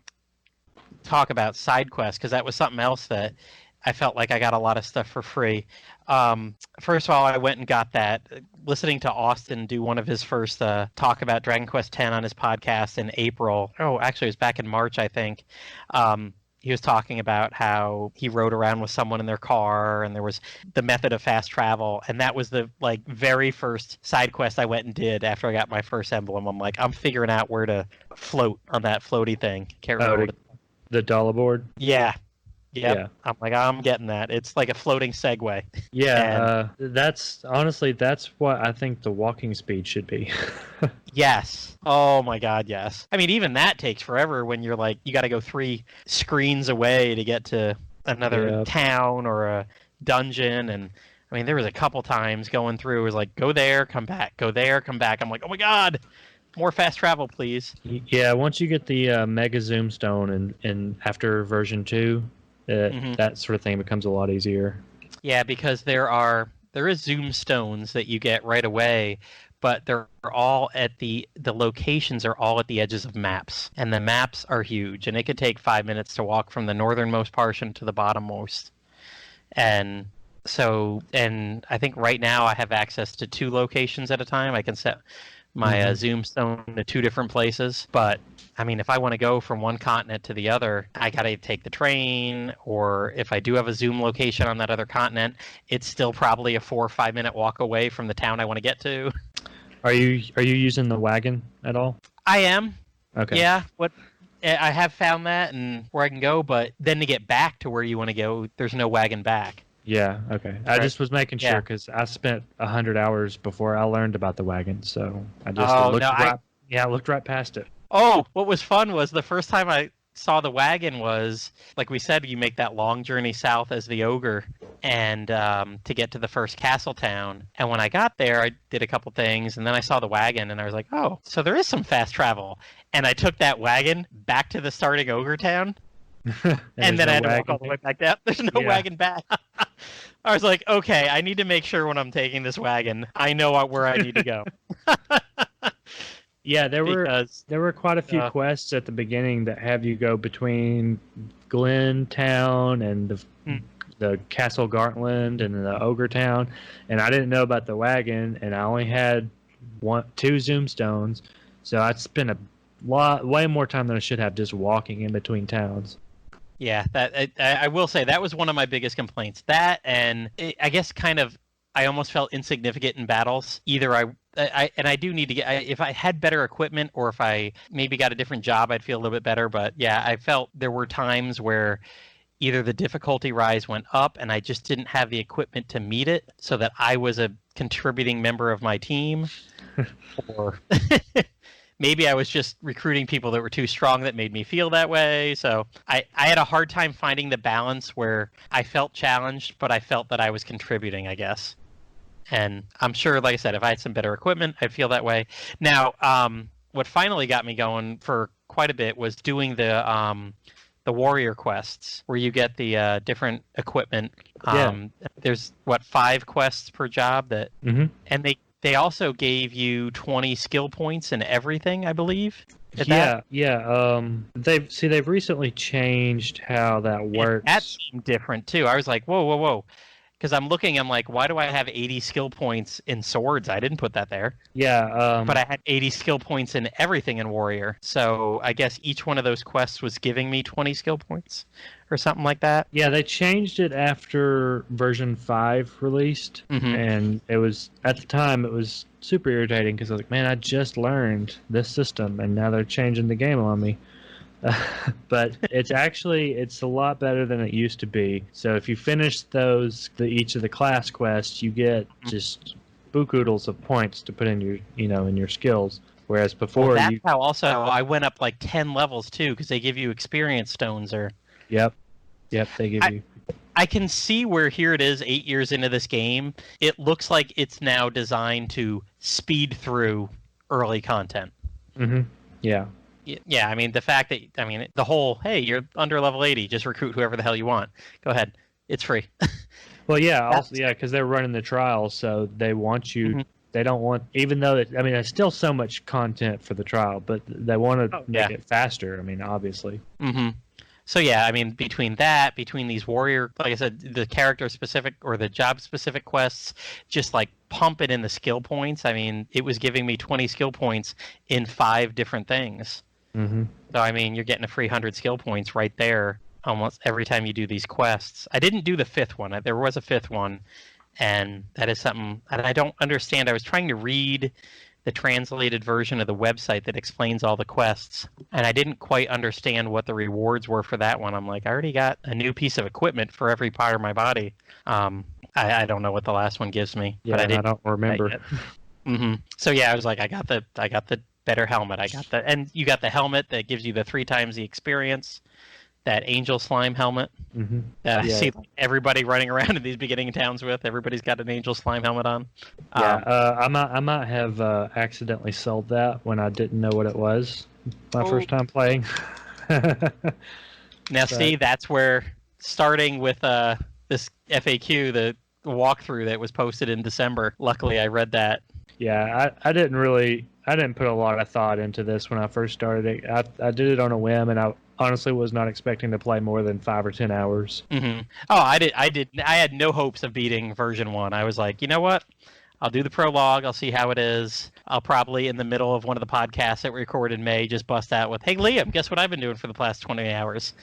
Talk about side quests, because that was something else that I felt like I got a lot of stuff for free. First of all, I went and got that. Listening to Austin do one of his first talk about Dragon Quest X on his podcast in April. Oh, actually, it was back in March, I think. He was talking about how he rode around with someone in their car, and there was the method of fast travel, and that was the very first side quest I went and did after I got my first emblem. I'm like, I'm figuring out where to float on that floaty thing. Can't remember the dollar board. Yeah. Yep. Yeah, I'm like, I'm getting that. It's like a floating Segway. Yeah, that's what I think the walking speed should be. Yes. Oh my God, yes. I mean, even that takes forever when you're like, you got to go 3 screens away to get to another town or a dungeon. And I mean, there was a couple times going through, it was like, go there, come back, go there, come back. I'm like, oh my God, more fast travel, please. Yeah, once you get the Mega Zoom Stone and after version 2, that sort of thing becomes a lot easier. Yeah, because there is zoom stones that you get right away, but they're all at the locations are all at the edges of maps, and the maps are huge, and it could take 5 minutes to walk from the northernmost portion to the bottommost. And and I think right now I have access to 2 locations at a time. I can set my zoom stone to 2 different places, but I mean, if I want to go from one continent to the other, I got to take the train, or if I do have a zoom location on that other continent, it's still probably a 4 or 5 minute walk away from the town I want to get to. Are you using the wagon at all? I am. Okay. Yeah. I have found that and where I can go, but then to get back to where you want to go, there's no wagon back. Yeah. Okay. I just was making sure because I spent 100 hours before I learned about the wagon, so I just looked right past it. Oh, what was fun was the first time I saw the wagon was, like we said, you make that long journey south as the ogre and to get to the first castle town. And when I got there, I did a couple things, and then I saw the wagon, and I was like, oh, so there is some fast travel. And I took that wagon back to the starting ogre town, and then I had to walk all the way back down. There's no wagon back. I was like, okay, I need to make sure when I'm taking this wagon, I know where I need to go. Yeah, there were quite a few quests at the beginning that have you go between Glen Town and the Castle Gartland and the Ogre Town, and I didn't know about the wagon, and I only had 2 zoom stones, so I'd spent way more time than I should have just walking in between towns. Yeah, I will say that was one of my biggest complaints. That, and I guess kind of I almost felt insignificant in battles. Either I do need to get, if I had better equipment, or if I maybe got a different job, I'd feel a little bit better. But yeah, I felt there were times where either the difficulty rise went up and I just didn't have the equipment to meet it, so that I was a contributing member of my team, or maybe I was just recruiting people that were too strong that made me feel that way. So I had a hard time finding the balance where I felt challenged, but I felt that I was contributing, I guess. And I'm sure, like I said, if I had some better equipment, I'd feel that way. Now, what finally got me going for quite a bit was doing the warrior quests, where you get the different equipment. There's 5 quests per job that, and they also gave you 20 skill points in everything, I believe. They've recently changed how that works. That seemed different too. I was like, whoa. Because I'm like, why do I have 80 skill points in swords? I didn't put that there. Yeah. But I had 80 skill points in everything in Warrior. So I guess each one of those quests was giving me 20 skill points or something like that. Yeah, they changed it after version 5 released. And it was, at the time, it was super irritating because I was like, man, I just learned this system and now they're changing the game on me. But it's a lot better than it used to be. So if you finish each of the class quests, you get just buku-oodles of points to put in your skills. Whereas before, that's how also I went up like 10 levels too, because they give you experience stones. Yep, they give you. I can see where here it is 8 years into this game. It looks like it's now designed to speed through early content. Yeah. Yeah, I mean, the whole, hey, you're under level 80, just recruit whoever the hell you want. Go ahead. It's free. Well, yeah, because they're running the trials, so they want you, they don't want, even though, there's still so much content for the trial, but they want to make it faster, obviously. So, yeah, between these warrior, like I said, the character-specific or the job-specific quests, just like pump it in the skill points. It was giving me 20 skill points in 5 different things. So, you're getting a free 100 skill points right there almost every time you do these quests. I didn't do the 5th one. There was a 5th one, and that is something that I don't understand. I was trying to read the translated version of the website that explains all the quests, and I didn't quite understand what the rewards were for that one. I'm like, I already got a new piece of equipment for every part of my body. I don't know what the last one gives me. Yeah, but I don't remember. So yeah, I was like, I got the better helmet. And you got the helmet that gives you the 3 times the experience. That angel slime helmet that I see everybody running around in these beginning towns with. Everybody's got an angel slime helmet on. I might have accidentally sold that when I didn't know what it was my first time playing. Now, see, that's where starting with this FAQ, the walkthrough that was posted in December. Luckily, I read that. Yeah, I didn't put a lot of thought into this when I first started it. I did it on a whim, and I honestly was not expecting to play more than 5 or 10 hours. Mm-hmm. Oh, I had no hopes of beating version 1. I was like, you know what? I'll do the prologue. I'll see how it is. I'll probably, in the middle of one of the podcasts that we recorded in May, just bust out with, hey, Liam, guess what I've been doing for the past 20 hours?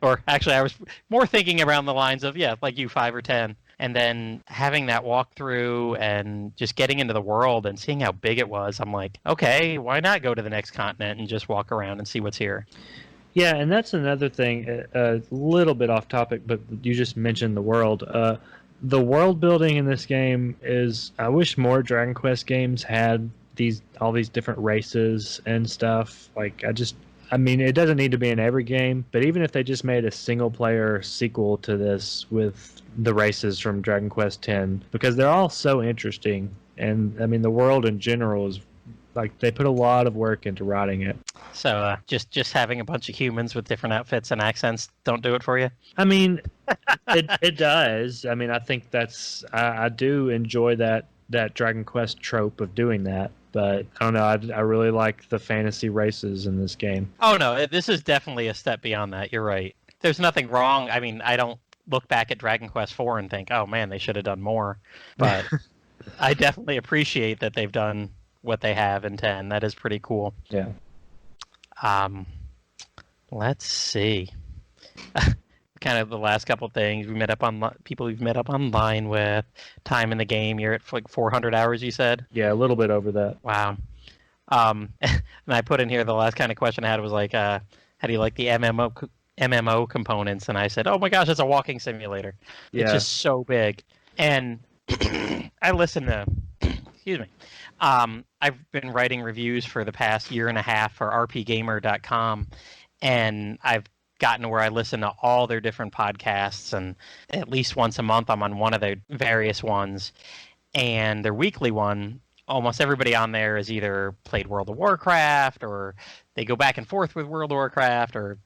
Or actually, I was more thinking around the lines of, yeah, like you, 5 or 10. And then having that walkthrough and just getting into the world and seeing how big it was, I'm like, okay, why not go to the next continent and just walk around and see what's here? Yeah, and that's another thing, a little bit off topic, but you just mentioned the world. The world building in this game is, I wish more Dragon Quest games had all these different races and stuff. Like, I mean, it doesn't need to be in every game, but even if they just made a single player sequel to this with the races from Dragon Quest X, because they're all so interesting. And I mean, the world in general is like, they put a lot of work into writing it. So just having a bunch of humans with different outfits and accents don't do it for you? I mean, it does. I mean, I think I do enjoy that Dragon Quest trope of doing that. But I don't know. I really like the fantasy races in this game. Oh, no. This is definitely a step beyond that. You're right. There's nothing wrong. I mean, I don't look back at Dragon Quest IV and think, oh, man, they should have done more. But I definitely appreciate that they've done what they have in 10. That is pretty cool. Yeah. Let's see. Kind of the last couple things we met up on people we've met up online with. Time in the game, you're at like 400 hours, you said? Yeah, a little bit over that. Wow. And I put in here the last kind of question I had was like, how do you like the MMO components? And I said, oh my gosh, it's a walking simulator. Yeah. It's just so big. And I listen to, excuse me. I've been writing reviews for the past year and a half for rpgamer.com, and I've gotten to where I listen to all their different podcasts, and at least once a month I'm on one of their various ones. And their weekly one, almost everybody on there has either played World of Warcraft, or they go back and forth with World of Warcraft, or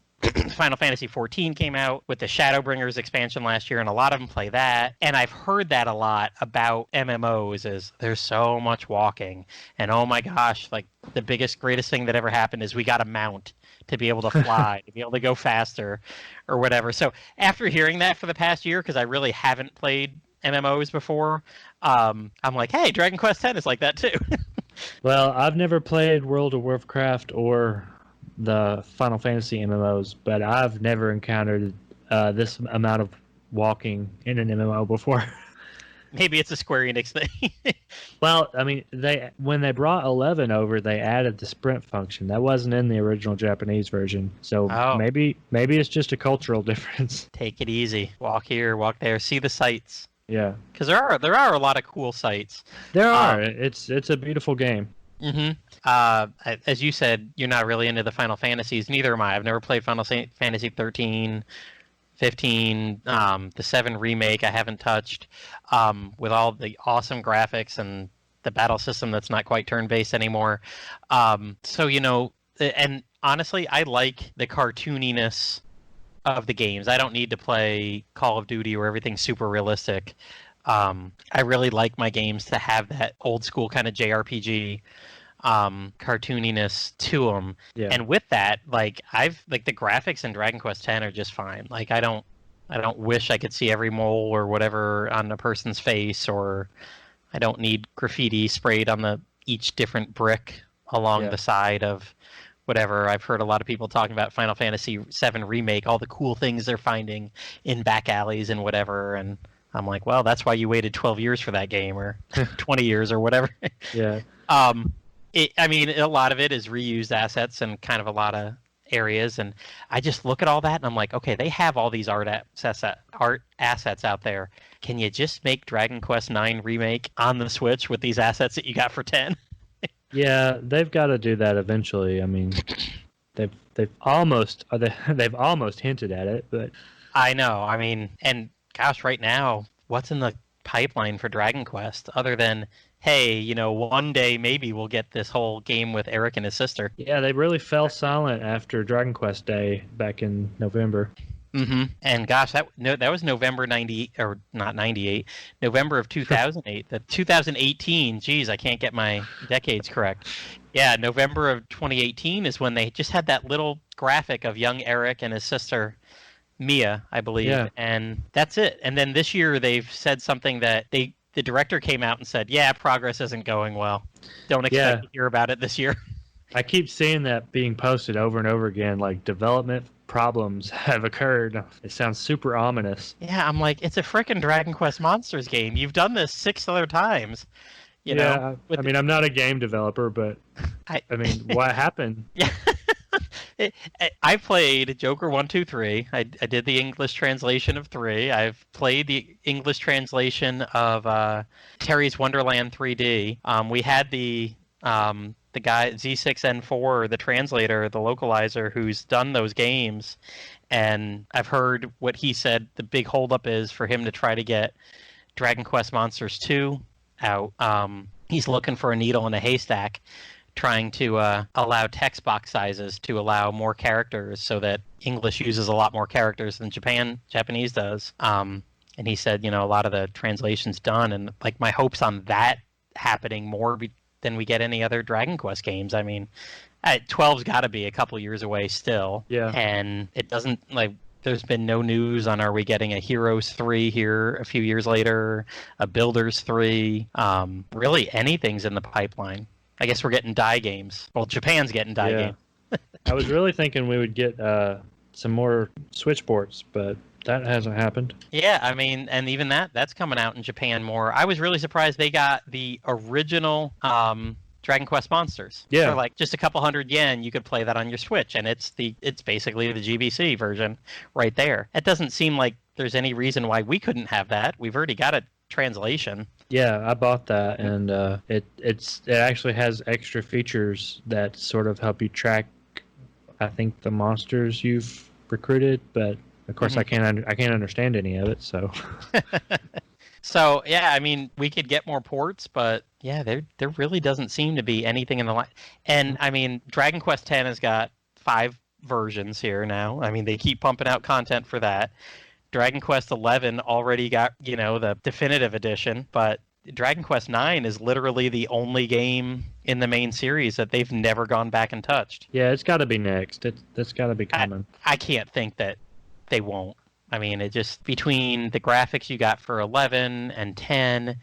Final Fantasy XIV came out with the Shadowbringers expansion last year, and a lot of them play that. And I've heard that a lot about MMOs, is there's so much walking. And oh my gosh, like the biggest, greatest thing that ever happened is we got a mount to be able to fly, to be able to go faster or whatever. So after hearing that for the past year, because I really haven't played MMOs before, I'm like, hey, Dragon Quest X is like that too. Well, I've never played World of Warcraft or the Final Fantasy MMOs, but I've never encountered this amount of walking in an MMO before. Maybe it's a Square Enix thing. Well, I mean, when they brought 11 over, they added the sprint function. That wasn't in the original Japanese version. So maybe it's just a cultural difference. Take it easy. Walk here, walk there, see the sights. Yeah. Because there are a lot of cool sights. There are. It's a beautiful game. Mm-hmm. As you said, you're not really into the Final Fantasies. Neither am I. I've never played Final Fantasy 13, 15, the 7 remake I haven't touched, with all the awesome graphics and the battle system that's not quite turn-based anymore. So, and honestly, I like the cartooniness of the games. I don't need to play Call of Duty where everything's super realistic. I really like my games to have that old school kind of JRPG cartooniness to them. Yeah. And with that, like the graphics in Dragon Quest X are just fine. Like I don't wish I could see every mole or whatever on a person's face, or I don't need graffiti sprayed on each different brick along the side of whatever. I've heard a lot of people talking about Final Fantasy VII Remake, all the cool things they're finding in back alleys and whatever, and I'm like, well, that's why you waited 12 years for that game, or 20 years or whatever. Yeah. A lot of it is reused assets in kind of a lot of areas, and I just look at all that and I'm like, okay, they have all these art assets out there. Can you just make Dragon Quest IX Remake on the Switch with these assets that you got for 10? Yeah, they've got to do that eventually. I mean, they've almost hinted at it, but I know. I mean, and gosh, right now, what's in the pipeline for Dragon Quest other than, hey, one day maybe we'll get this whole game with Eric and his sister? Yeah, they really fell silent after Dragon Quest Day back in November. And gosh, that was November 98, or not 98, November of 2008. The 2018. Geez, I can't get my decades correct. Yeah, November of 2018 is when they just had that little graphic of young Eric and his sister Mia, I believe, Yeah. and that's it. And then this year they've said something that the director came out and said, "Yeah, progress isn't going well. Don't expect to hear about it this year." I keep seeing that being posted over and over again, like development problems have occurred. It sounds super ominous. Yeah, I'm like, it's a frickin' Dragon Quest Monsters game. You've done this 6 other times. You know? I mean, I'm not a game developer, but I mean, what happened? Yeah. I played Joker 1, 2, 3. I did the English translation of 3. I've played the English translation of Terry's Wonderland 3D. We had the guy Z6N4, the translator, the localizer, who's done those games, and I've heard what he said the big holdup is for him to try to get Dragon Quest Monsters 2 out. He's looking for a needle in a haystack, trying to allow text box sizes to allow more characters, so that English uses a lot more characters than Japanese does. And he said, a lot of the translation's done, and like my hopes on that happening more than we get any other Dragon Quest games. I mean, 12's got to be a couple years away still. Yeah. And it doesn't, like, there's been no news on, are we getting a Heroes 3 here a few years later, a Builders 3? Really anything's in the pipeline. I guess we're getting die games. Well, Japan's getting die games. I was really thinking we would get some more Switch ports, but that hasn't happened. Yeah, I mean, and even that's coming out in Japan more. I was really surprised they got the original Dragon Quest Monsters. Yeah. For like just a couple hundred yen, you could play that on your Switch, and it's basically the GBC version right there. It doesn't seem like there's any reason why we couldn't have that. We've already got a translation. Yeah, I bought that, and it actually has extra features that sort of help you track, I think, the monsters you've recruited, but of course I can't understand any of it, so. So yeah, I mean, we could get more ports, but yeah, there really doesn't seem to be anything in the line. And I mean, Dragon Quest X has got 5 versions here now. I mean, they keep pumping out content for that. Dragon Quest XI already got, the definitive edition, but Dragon Quest IX is literally the only game in the main series that they've never gone back and touched. Yeah, it's got to be next. That's got to be coming. I can't think that they won't. I mean, it just, between the graphics you got for 11 and 10,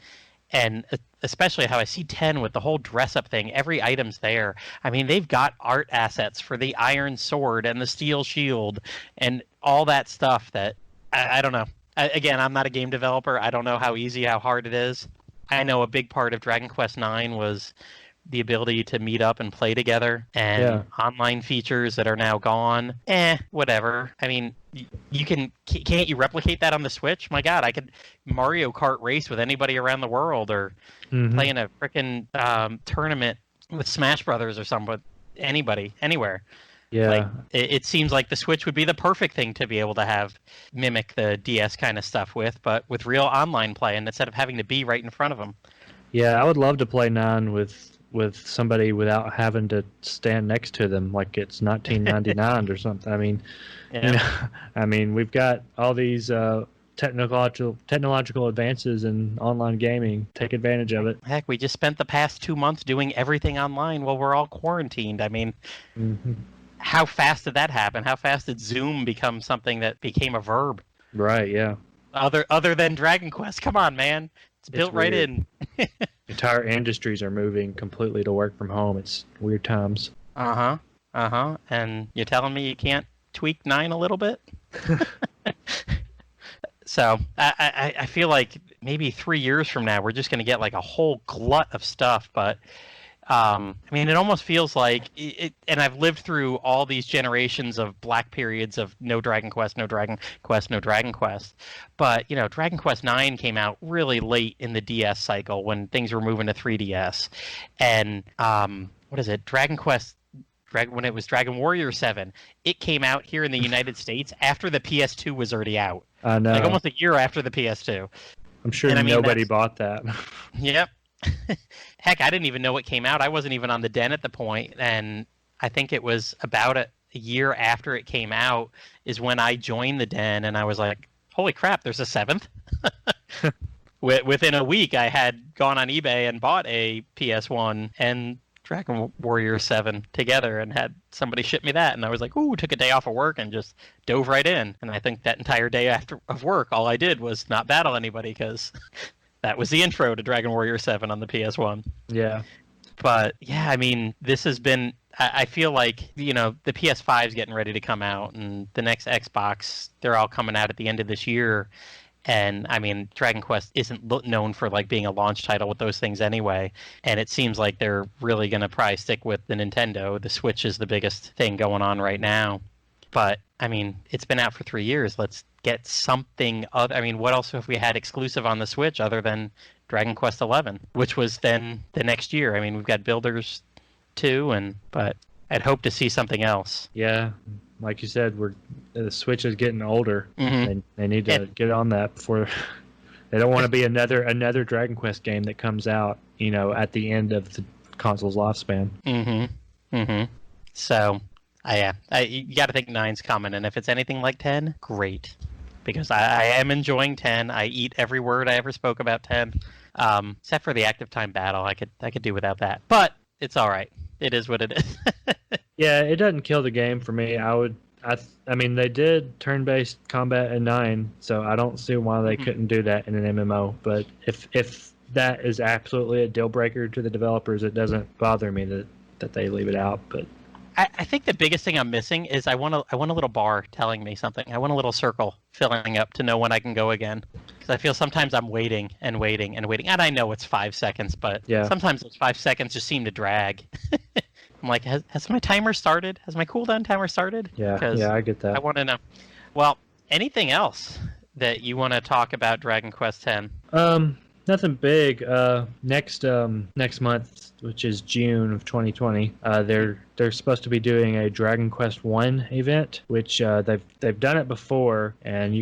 and especially how I see 10 with the whole dress-up thing, every item's there. I mean, they've got art assets for the iron sword and the steel shield and all that stuff that, I don't know. Again, I'm not a game developer. I don't know how easy, how hard it is. I know a big part of Dragon Quest IX was the ability to meet up and play together, and online features that are now gone. Whatever. I mean, can't you replicate that on the Switch? My God, I could Mario Kart race with anybody around the world, or play in a freaking tournament with Smash Brothers or something. Anybody, anywhere. Yeah. Like, it seems like the Switch would be the perfect thing to be able to mimic the DS kind of stuff with, but with real online play, and instead of having to be right in front of them. Yeah, I would love to play 9 with somebody without having to stand next to them like it's 1999 or something. I mean, I mean, we've got all these technological advances in online gaming. Take advantage of it. Heck, we just spent the past 2 months doing everything online while we're all quarantined. I mean, how fast did that happen? How fast did Zoom become something that became a verb? Right, yeah. Other than Dragon Quest. Come on, man. It's built right in. Entire industries are moving completely to work from home. It's weird times. And you're telling me you can't tweak 9 a little bit? So I feel like maybe 3 years from now we're just going to get like a whole glut of stuff. But I mean, it almost feels like it. And I've lived through all these generations of black periods of no Dragon Quest, no Dragon Quest, no Dragon Quest. But Dragon Quest IX came out really late in the DS cycle when things were moving to 3DS. And what is it? When it was Dragon Warrior 7, it came out here in the United States after the PS2 was already out. I know. Like almost a year after the PS2. I'm sure nobody bought that. Yep. Heck, I didn't even know it came out. I wasn't even on the Den at the point, and I think it was about a year after it came out is when I joined the Den, and I was like, holy crap, there's a 7th? Within a week, I had gone on eBay and bought a PS1 and Dragon Warrior 7 together and had somebody ship me that. And I was like, ooh, took a day off of work and just dove right in. And I think that entire day of work, all I did was not battle anybody because that was the intro to Dragon Warrior 7 on the PS1. Yeah. But yeah, I mean, this has been, I feel like, the PS5 is getting ready to come out and the next Xbox, they're all coming out at the end of this year. And I mean, Dragon Quest isn't known for like being a launch title with those things anyway. And it seems like they're really going to probably stick with the Nintendo. The Switch is the biggest thing going on right now. But I mean, it's been out for 3 years. Let's get something other. I mean, what else have we had exclusive on the Switch other than Dragon Quest XI, which was then the next year? I mean, we've got Builders 2, but I'd hope to see something else. Yeah. Like you said, the Switch is getting older. Mm-hmm. They need to get on that before they don't want to be another Dragon Quest game that comes out, at the end of the console's lifespan. Mm-hmm. Mm-hmm. So, you got to think 9's coming, and if it's anything like 10, great, because I am enjoying 10. I eat every word I ever spoke about 10, except for the active time battle. I could do without that, but it's all right. It is what it is. Yeah, it doesn't kill the game for me. I mean, they did turn-based combat in 9, so I don't see why they couldn't do that in an MMO. But if that is absolutely a deal breaker to the developers, it doesn't bother me that they leave it out. But I think the biggest thing I'm missing is I want a little bar telling me something. I want a little circle filling up to know when I can go again. Because I feel sometimes I'm waiting and waiting and waiting. And I know it's 5 seconds, but sometimes those 5 seconds just seem to drag. I'm like, has my timer started? Has my cooldown timer started? Yeah, I get that. I want to know. Well, anything else that you want to talk about Dragon Quest X? Nothing big. Next month, which is June of 2020, they're supposed to be doing a Dragon Quest 1 event, which they've done it before, and I know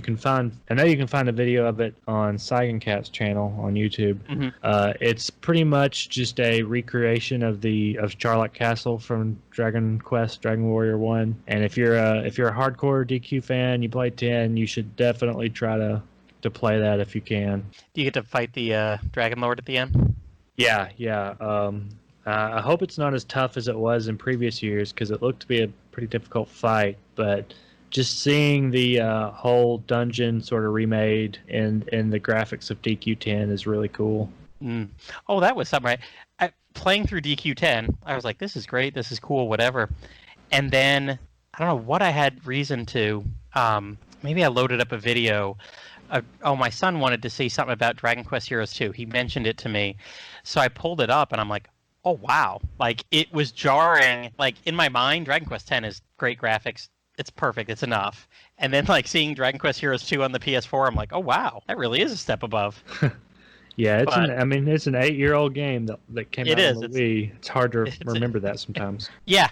you can find a video of it on Cat's channel on YouTube. Mm-hmm. It's pretty much just a recreation of Charlotte Castle from Dragon Warrior 1. And if you're a hardcore DQ fan, you play 10, you should definitely try to play that if you can. Do you get to fight the Dragon Lord at the end? Yeah. I hope it's not as tough as it was in previous years, because it looked to be a pretty difficult fight. But just seeing the whole dungeon sort of remade and the graphics of DQ10 is really cool. Oh, that was something. Playing through DQ10, I was like, this is great, this is cool, whatever. And then, I don't know what I had reason to. Maybe I loaded up a video. My son wanted to see something about Dragon Quest Heroes 2. He mentioned it to me. So I pulled it up, and I'm like, oh, wow. Like, it was jarring. Like, in my mind, Dragon Quest X is great graphics. It's perfect. It's enough. And then, like, seeing Dragon Quest Heroes 2 on the PS4, I'm like, oh, wow. That really is a step above. Yeah, it's an 8-year-old game that came out on the Wii. It's hard to remember that sometimes. Yeah.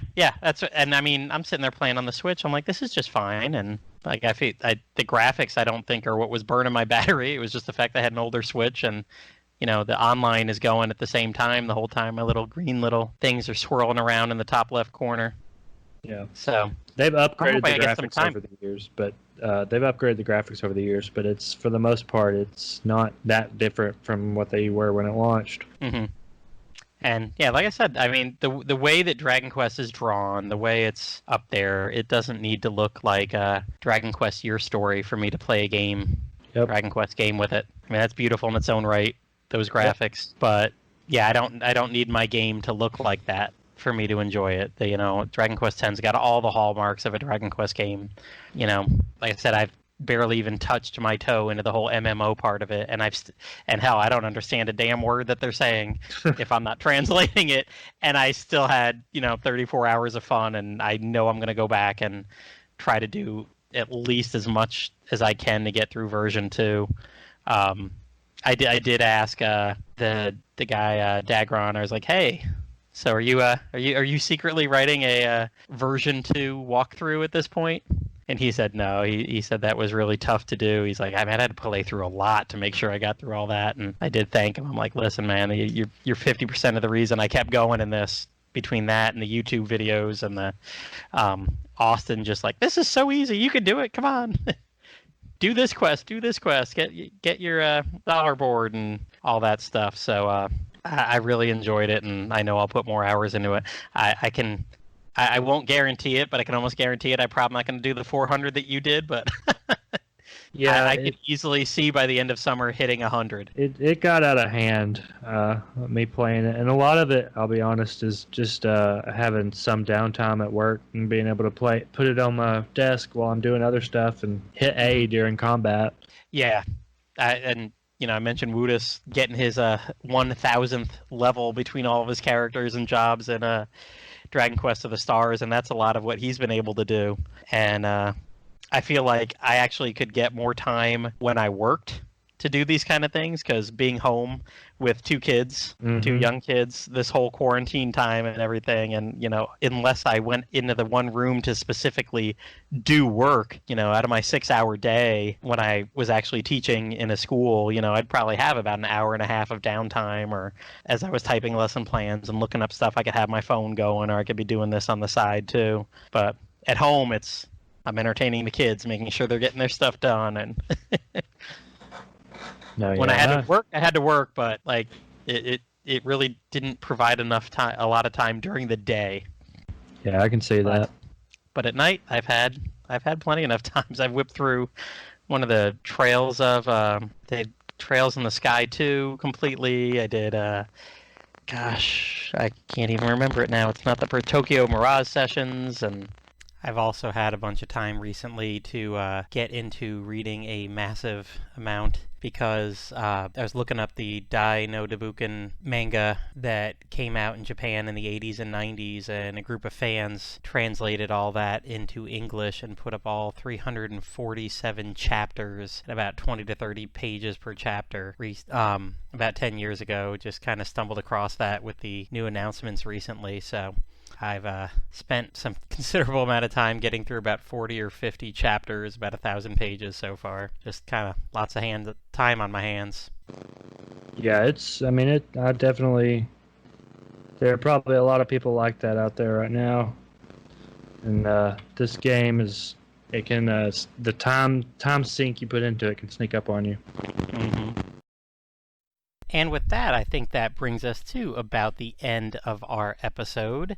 And I mean, I'm sitting there playing on the Switch. I'm like, this is just fine. And like, the graphics I don't think are what was burning my battery. It was just the fact that I had an older Switch, and the online is going at the same time the whole time. My little green things are swirling around in the top left corner. Yeah. So they've upgraded the graphics over the years, but it's, for the most part, it's not that different from what they were when it launched. Mm-hmm. And yeah, like I said, I mean, the way that Dragon Quest is drawn, the way it's up there, it doesn't need to look like a Dragon Quest Year Story for me to play a game, Dragon Quest game with it. I mean, that's beautiful in its own right, those graphics. Yep. But yeah, I don't need my game to look like that for me to enjoy it. Dragon Quest X's got all the hallmarks of a Dragon Quest game. Like I said, I've barely even touched my toe into the whole MMO part of it, and hell, I don't understand a damn word that they're saying if I'm not translating it, and I still had 34 hours of fun, and I know I'm going to go back and try to do at least as much as I can to get through version 2. I did ask the guy Dagron. I was like, hey, so are you secretly writing a version 2 walkthrough at this point? And he said no. He said that was really tough to do. He's like, I had to play through a lot to make sure I got through all that. And I did thank him. I'm like, listen, man, you're 50% of the reason I kept going in this, between that and the YouTube videos and the Austin just like, this is so easy, you can do it, come on. do this quest, get your dollar board and all that stuff. So I really enjoyed it, and I know I'll put more hours into it. I won't guarantee it, but I can almost guarantee it. I'm probably not going to do the 400 that you did, but yeah, I could easily see by the end of summer hitting 100. It got out of hand, me playing it, and a lot of it, I'll be honest, is just having some downtime at work and being able to put it on my desk while I'm doing other stuff and hit A during combat. Yeah, and I mentioned Woodus getting his 1,000th level between all of his characters and jobs in Dragon Quest of the Stars, and that's a lot of what he's been able to do. And I feel like I actually could get more time when I worked to do these kind of things, because being home with two kids, two young kids, this whole quarantine time and everything, and unless I went into the one room to specifically do work, out of my 6-hour day when I was actually teaching in a school, I'd probably have about an hour and a half of downtime, or as I was typing lesson plans and looking up stuff, I could have my phone going, or I could be doing this on the side too. But at home, I'm entertaining the kids, making sure they're getting their stuff done, and when I had to work, but like it really didn't provide enough time, a lot of time during the day. Yeah, I can see that. But at night, I've had plenty enough times. I've whipped through one of the trails of the Trails in the Sky 2 completely. I did. Gosh, I can't even remember it now. It's not the Tokyo Mirage Sessions, and I've also had a bunch of time recently to get into reading a massive amount, because I was looking up the Dai no Dabuken manga that came out in Japan in the 80s and 90s, and a group of fans translated all that into English and put up all 347 chapters and about 20 to 30 pages per chapter about 10 years ago. Just kind of stumbled across that with the new announcements recently, so I've spent some considerable amount of time getting through about 40 or 50 chapters, about 1,000 pages so far. Just kind of lots of time on my hands. Yeah, I definitely, there are probably a lot of people like that out there right now. And this game the time sink you put into it can sneak up on you. Mm-hmm. And with that, I think that brings us to about the end of our episode.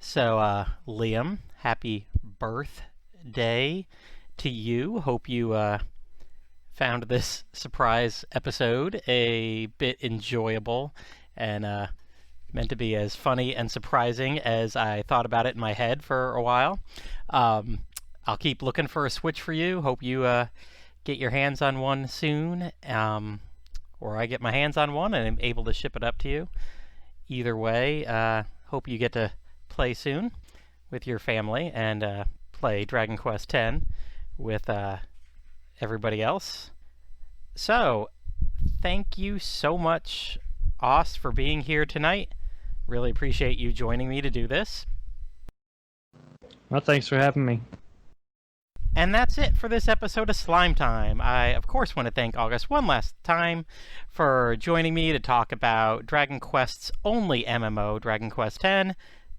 So, Liam, happy birthday to you. Hope you found this surprise episode a bit enjoyable and meant to be as funny and surprising as I thought about it in my head for a while. I'll keep looking for a Switch for you. Hope you get your hands on one soon. Or I get my hands on one and am able to ship it up to you. Either way, hope you get to play soon with your family and play Dragon Quest X with everybody else. So, thank you so much, Aust, for being here tonight. Really appreciate you joining me to do this. Well, thanks for having me. And that's it for this episode of Slime Time. I, of course, want to thank August one last time for joining me to talk about Dragon Quest's only MMO, Dragon Quest X.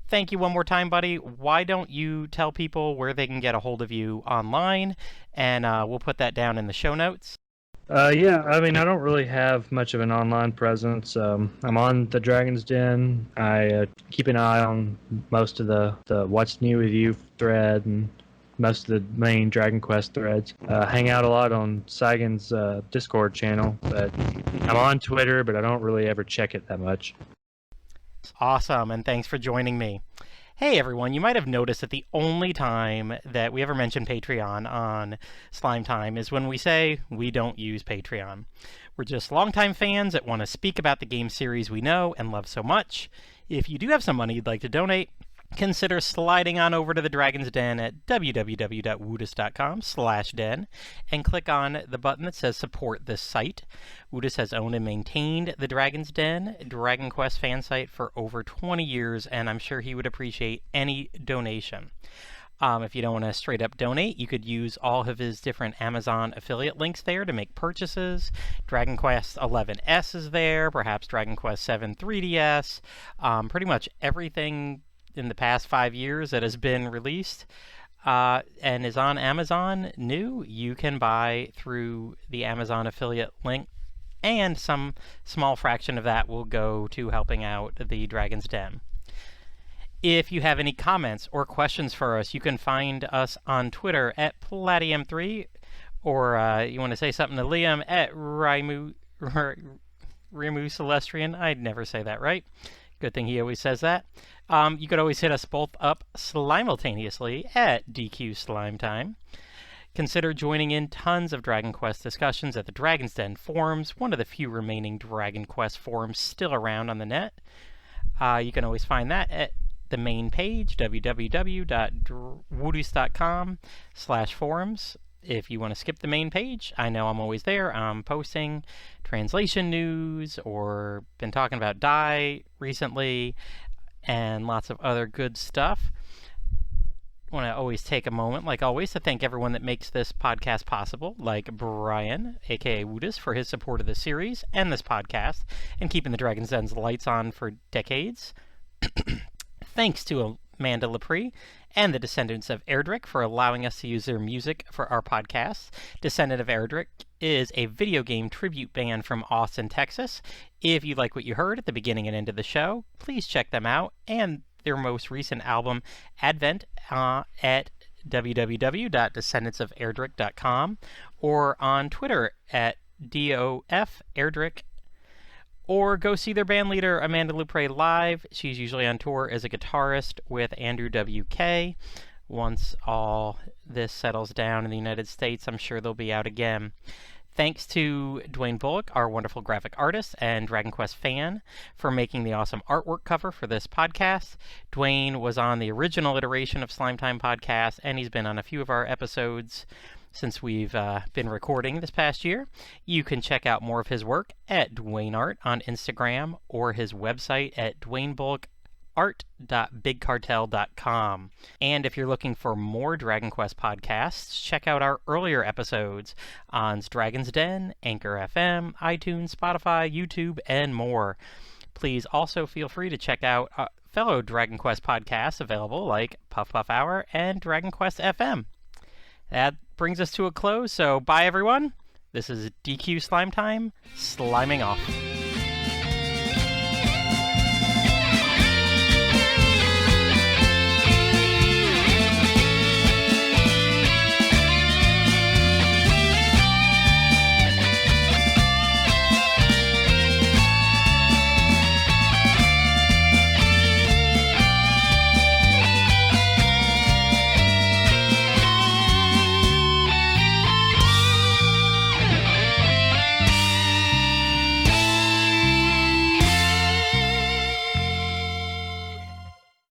Thank you one more time, buddy. Why don't you tell people where they can get a hold of you online, and we'll put that down in the show notes. Yeah, I don't really have much of an online presence. I'm on the Dragon's Den. I keep an eye on most of the What's New With You thread and most of the main Dragon Quest threads. Hang out a lot on Saigon's Discord channel, but I'm on Twitter, but I don't really ever check it that much. Awesome, and thanks for joining me. Hey everyone, you might have noticed that the only time that we ever mention Patreon on Slime Time is when we say we don't use Patreon. We're just longtime fans that want to speak about the game series we know and love so much. If you do have some money you'd like to donate, consider sliding on over to the Dragon's Den at www.woodus.com/den and click on the button that says support this site. Woodus has owned and maintained the Dragon's Den, Dragon Quest fan site, for over 20 years, and I'm sure he would appreciate any donation. If you don't want to straight up donate, you could use all of his different Amazon affiliate links there to make purchases. Dragon Quest XI-S is there, perhaps Dragon Quest VII 3DS, pretty much everything in the past 5 years that has been released and is on Amazon new, you can buy through the Amazon affiliate link, and some small fraction of that will go to helping out the Dragon's Den. If you have any comments or questions for us, you can find us on Twitter at Palladium3, or you want to say something to Liam at Rimu Celestrian. I'd never say that right. Good thing he always says that. You could always hit us both up simultaneously at DQ Slime Time. Consider joining in tons of Dragon Quest discussions at the Dragon's Den forums, one of the few remaining Dragon Quest forums still around on the net. You can always find that at the main page, www.woodus.com/forums. If you want to skip the main page, I know I'm always there. I'm posting translation news, or been talking about Die recently, and lots of other good stuff. I want to always take a moment, like always, to thank everyone that makes this podcast possible, like Brian, aka Woodus, for his support of the series and this podcast, and keeping the Dragon's Den's lights on for decades. Thanks to Amanda Lepre and the Descendants of Erdrick for allowing us to use their music for our podcast. Descendant of Erdrick is a video game tribute band from Austin, Texas. If you like what you heard at the beginning and end of the show, please check them out and their most recent album, Advent, at www.descendantsoferdrick.com, or on Twitter at DOFErdrick. Or go see their band leader, Amanda Lepre, live. She's usually on tour as a guitarist with Andrew WK. Once all this settles down in the United States, I'm sure they'll be out again. Thanks to Dwayne Bullock, our wonderful graphic artist and Dragon Quest fan, for making the awesome artwork cover for this podcast. Dwayne was on the original iteration of Slime Time Podcast, and he's been on a few of our episodes since we've been recording this past year. You can check out more of his work at Dwayne Art on Instagram, or his website at dwaynebullockart.bigcartel.com. And if you're looking for more Dragon Quest podcasts, check out our earlier episodes on Dragon's Den, Anchor FM, iTunes, Spotify, YouTube, and more. Please also feel free to check out fellow Dragon Quest podcasts available like Puff Puff Hour and Dragon Quest FM. That brings us to a close, so bye everyone. This is DQ Slime Time, sliming off.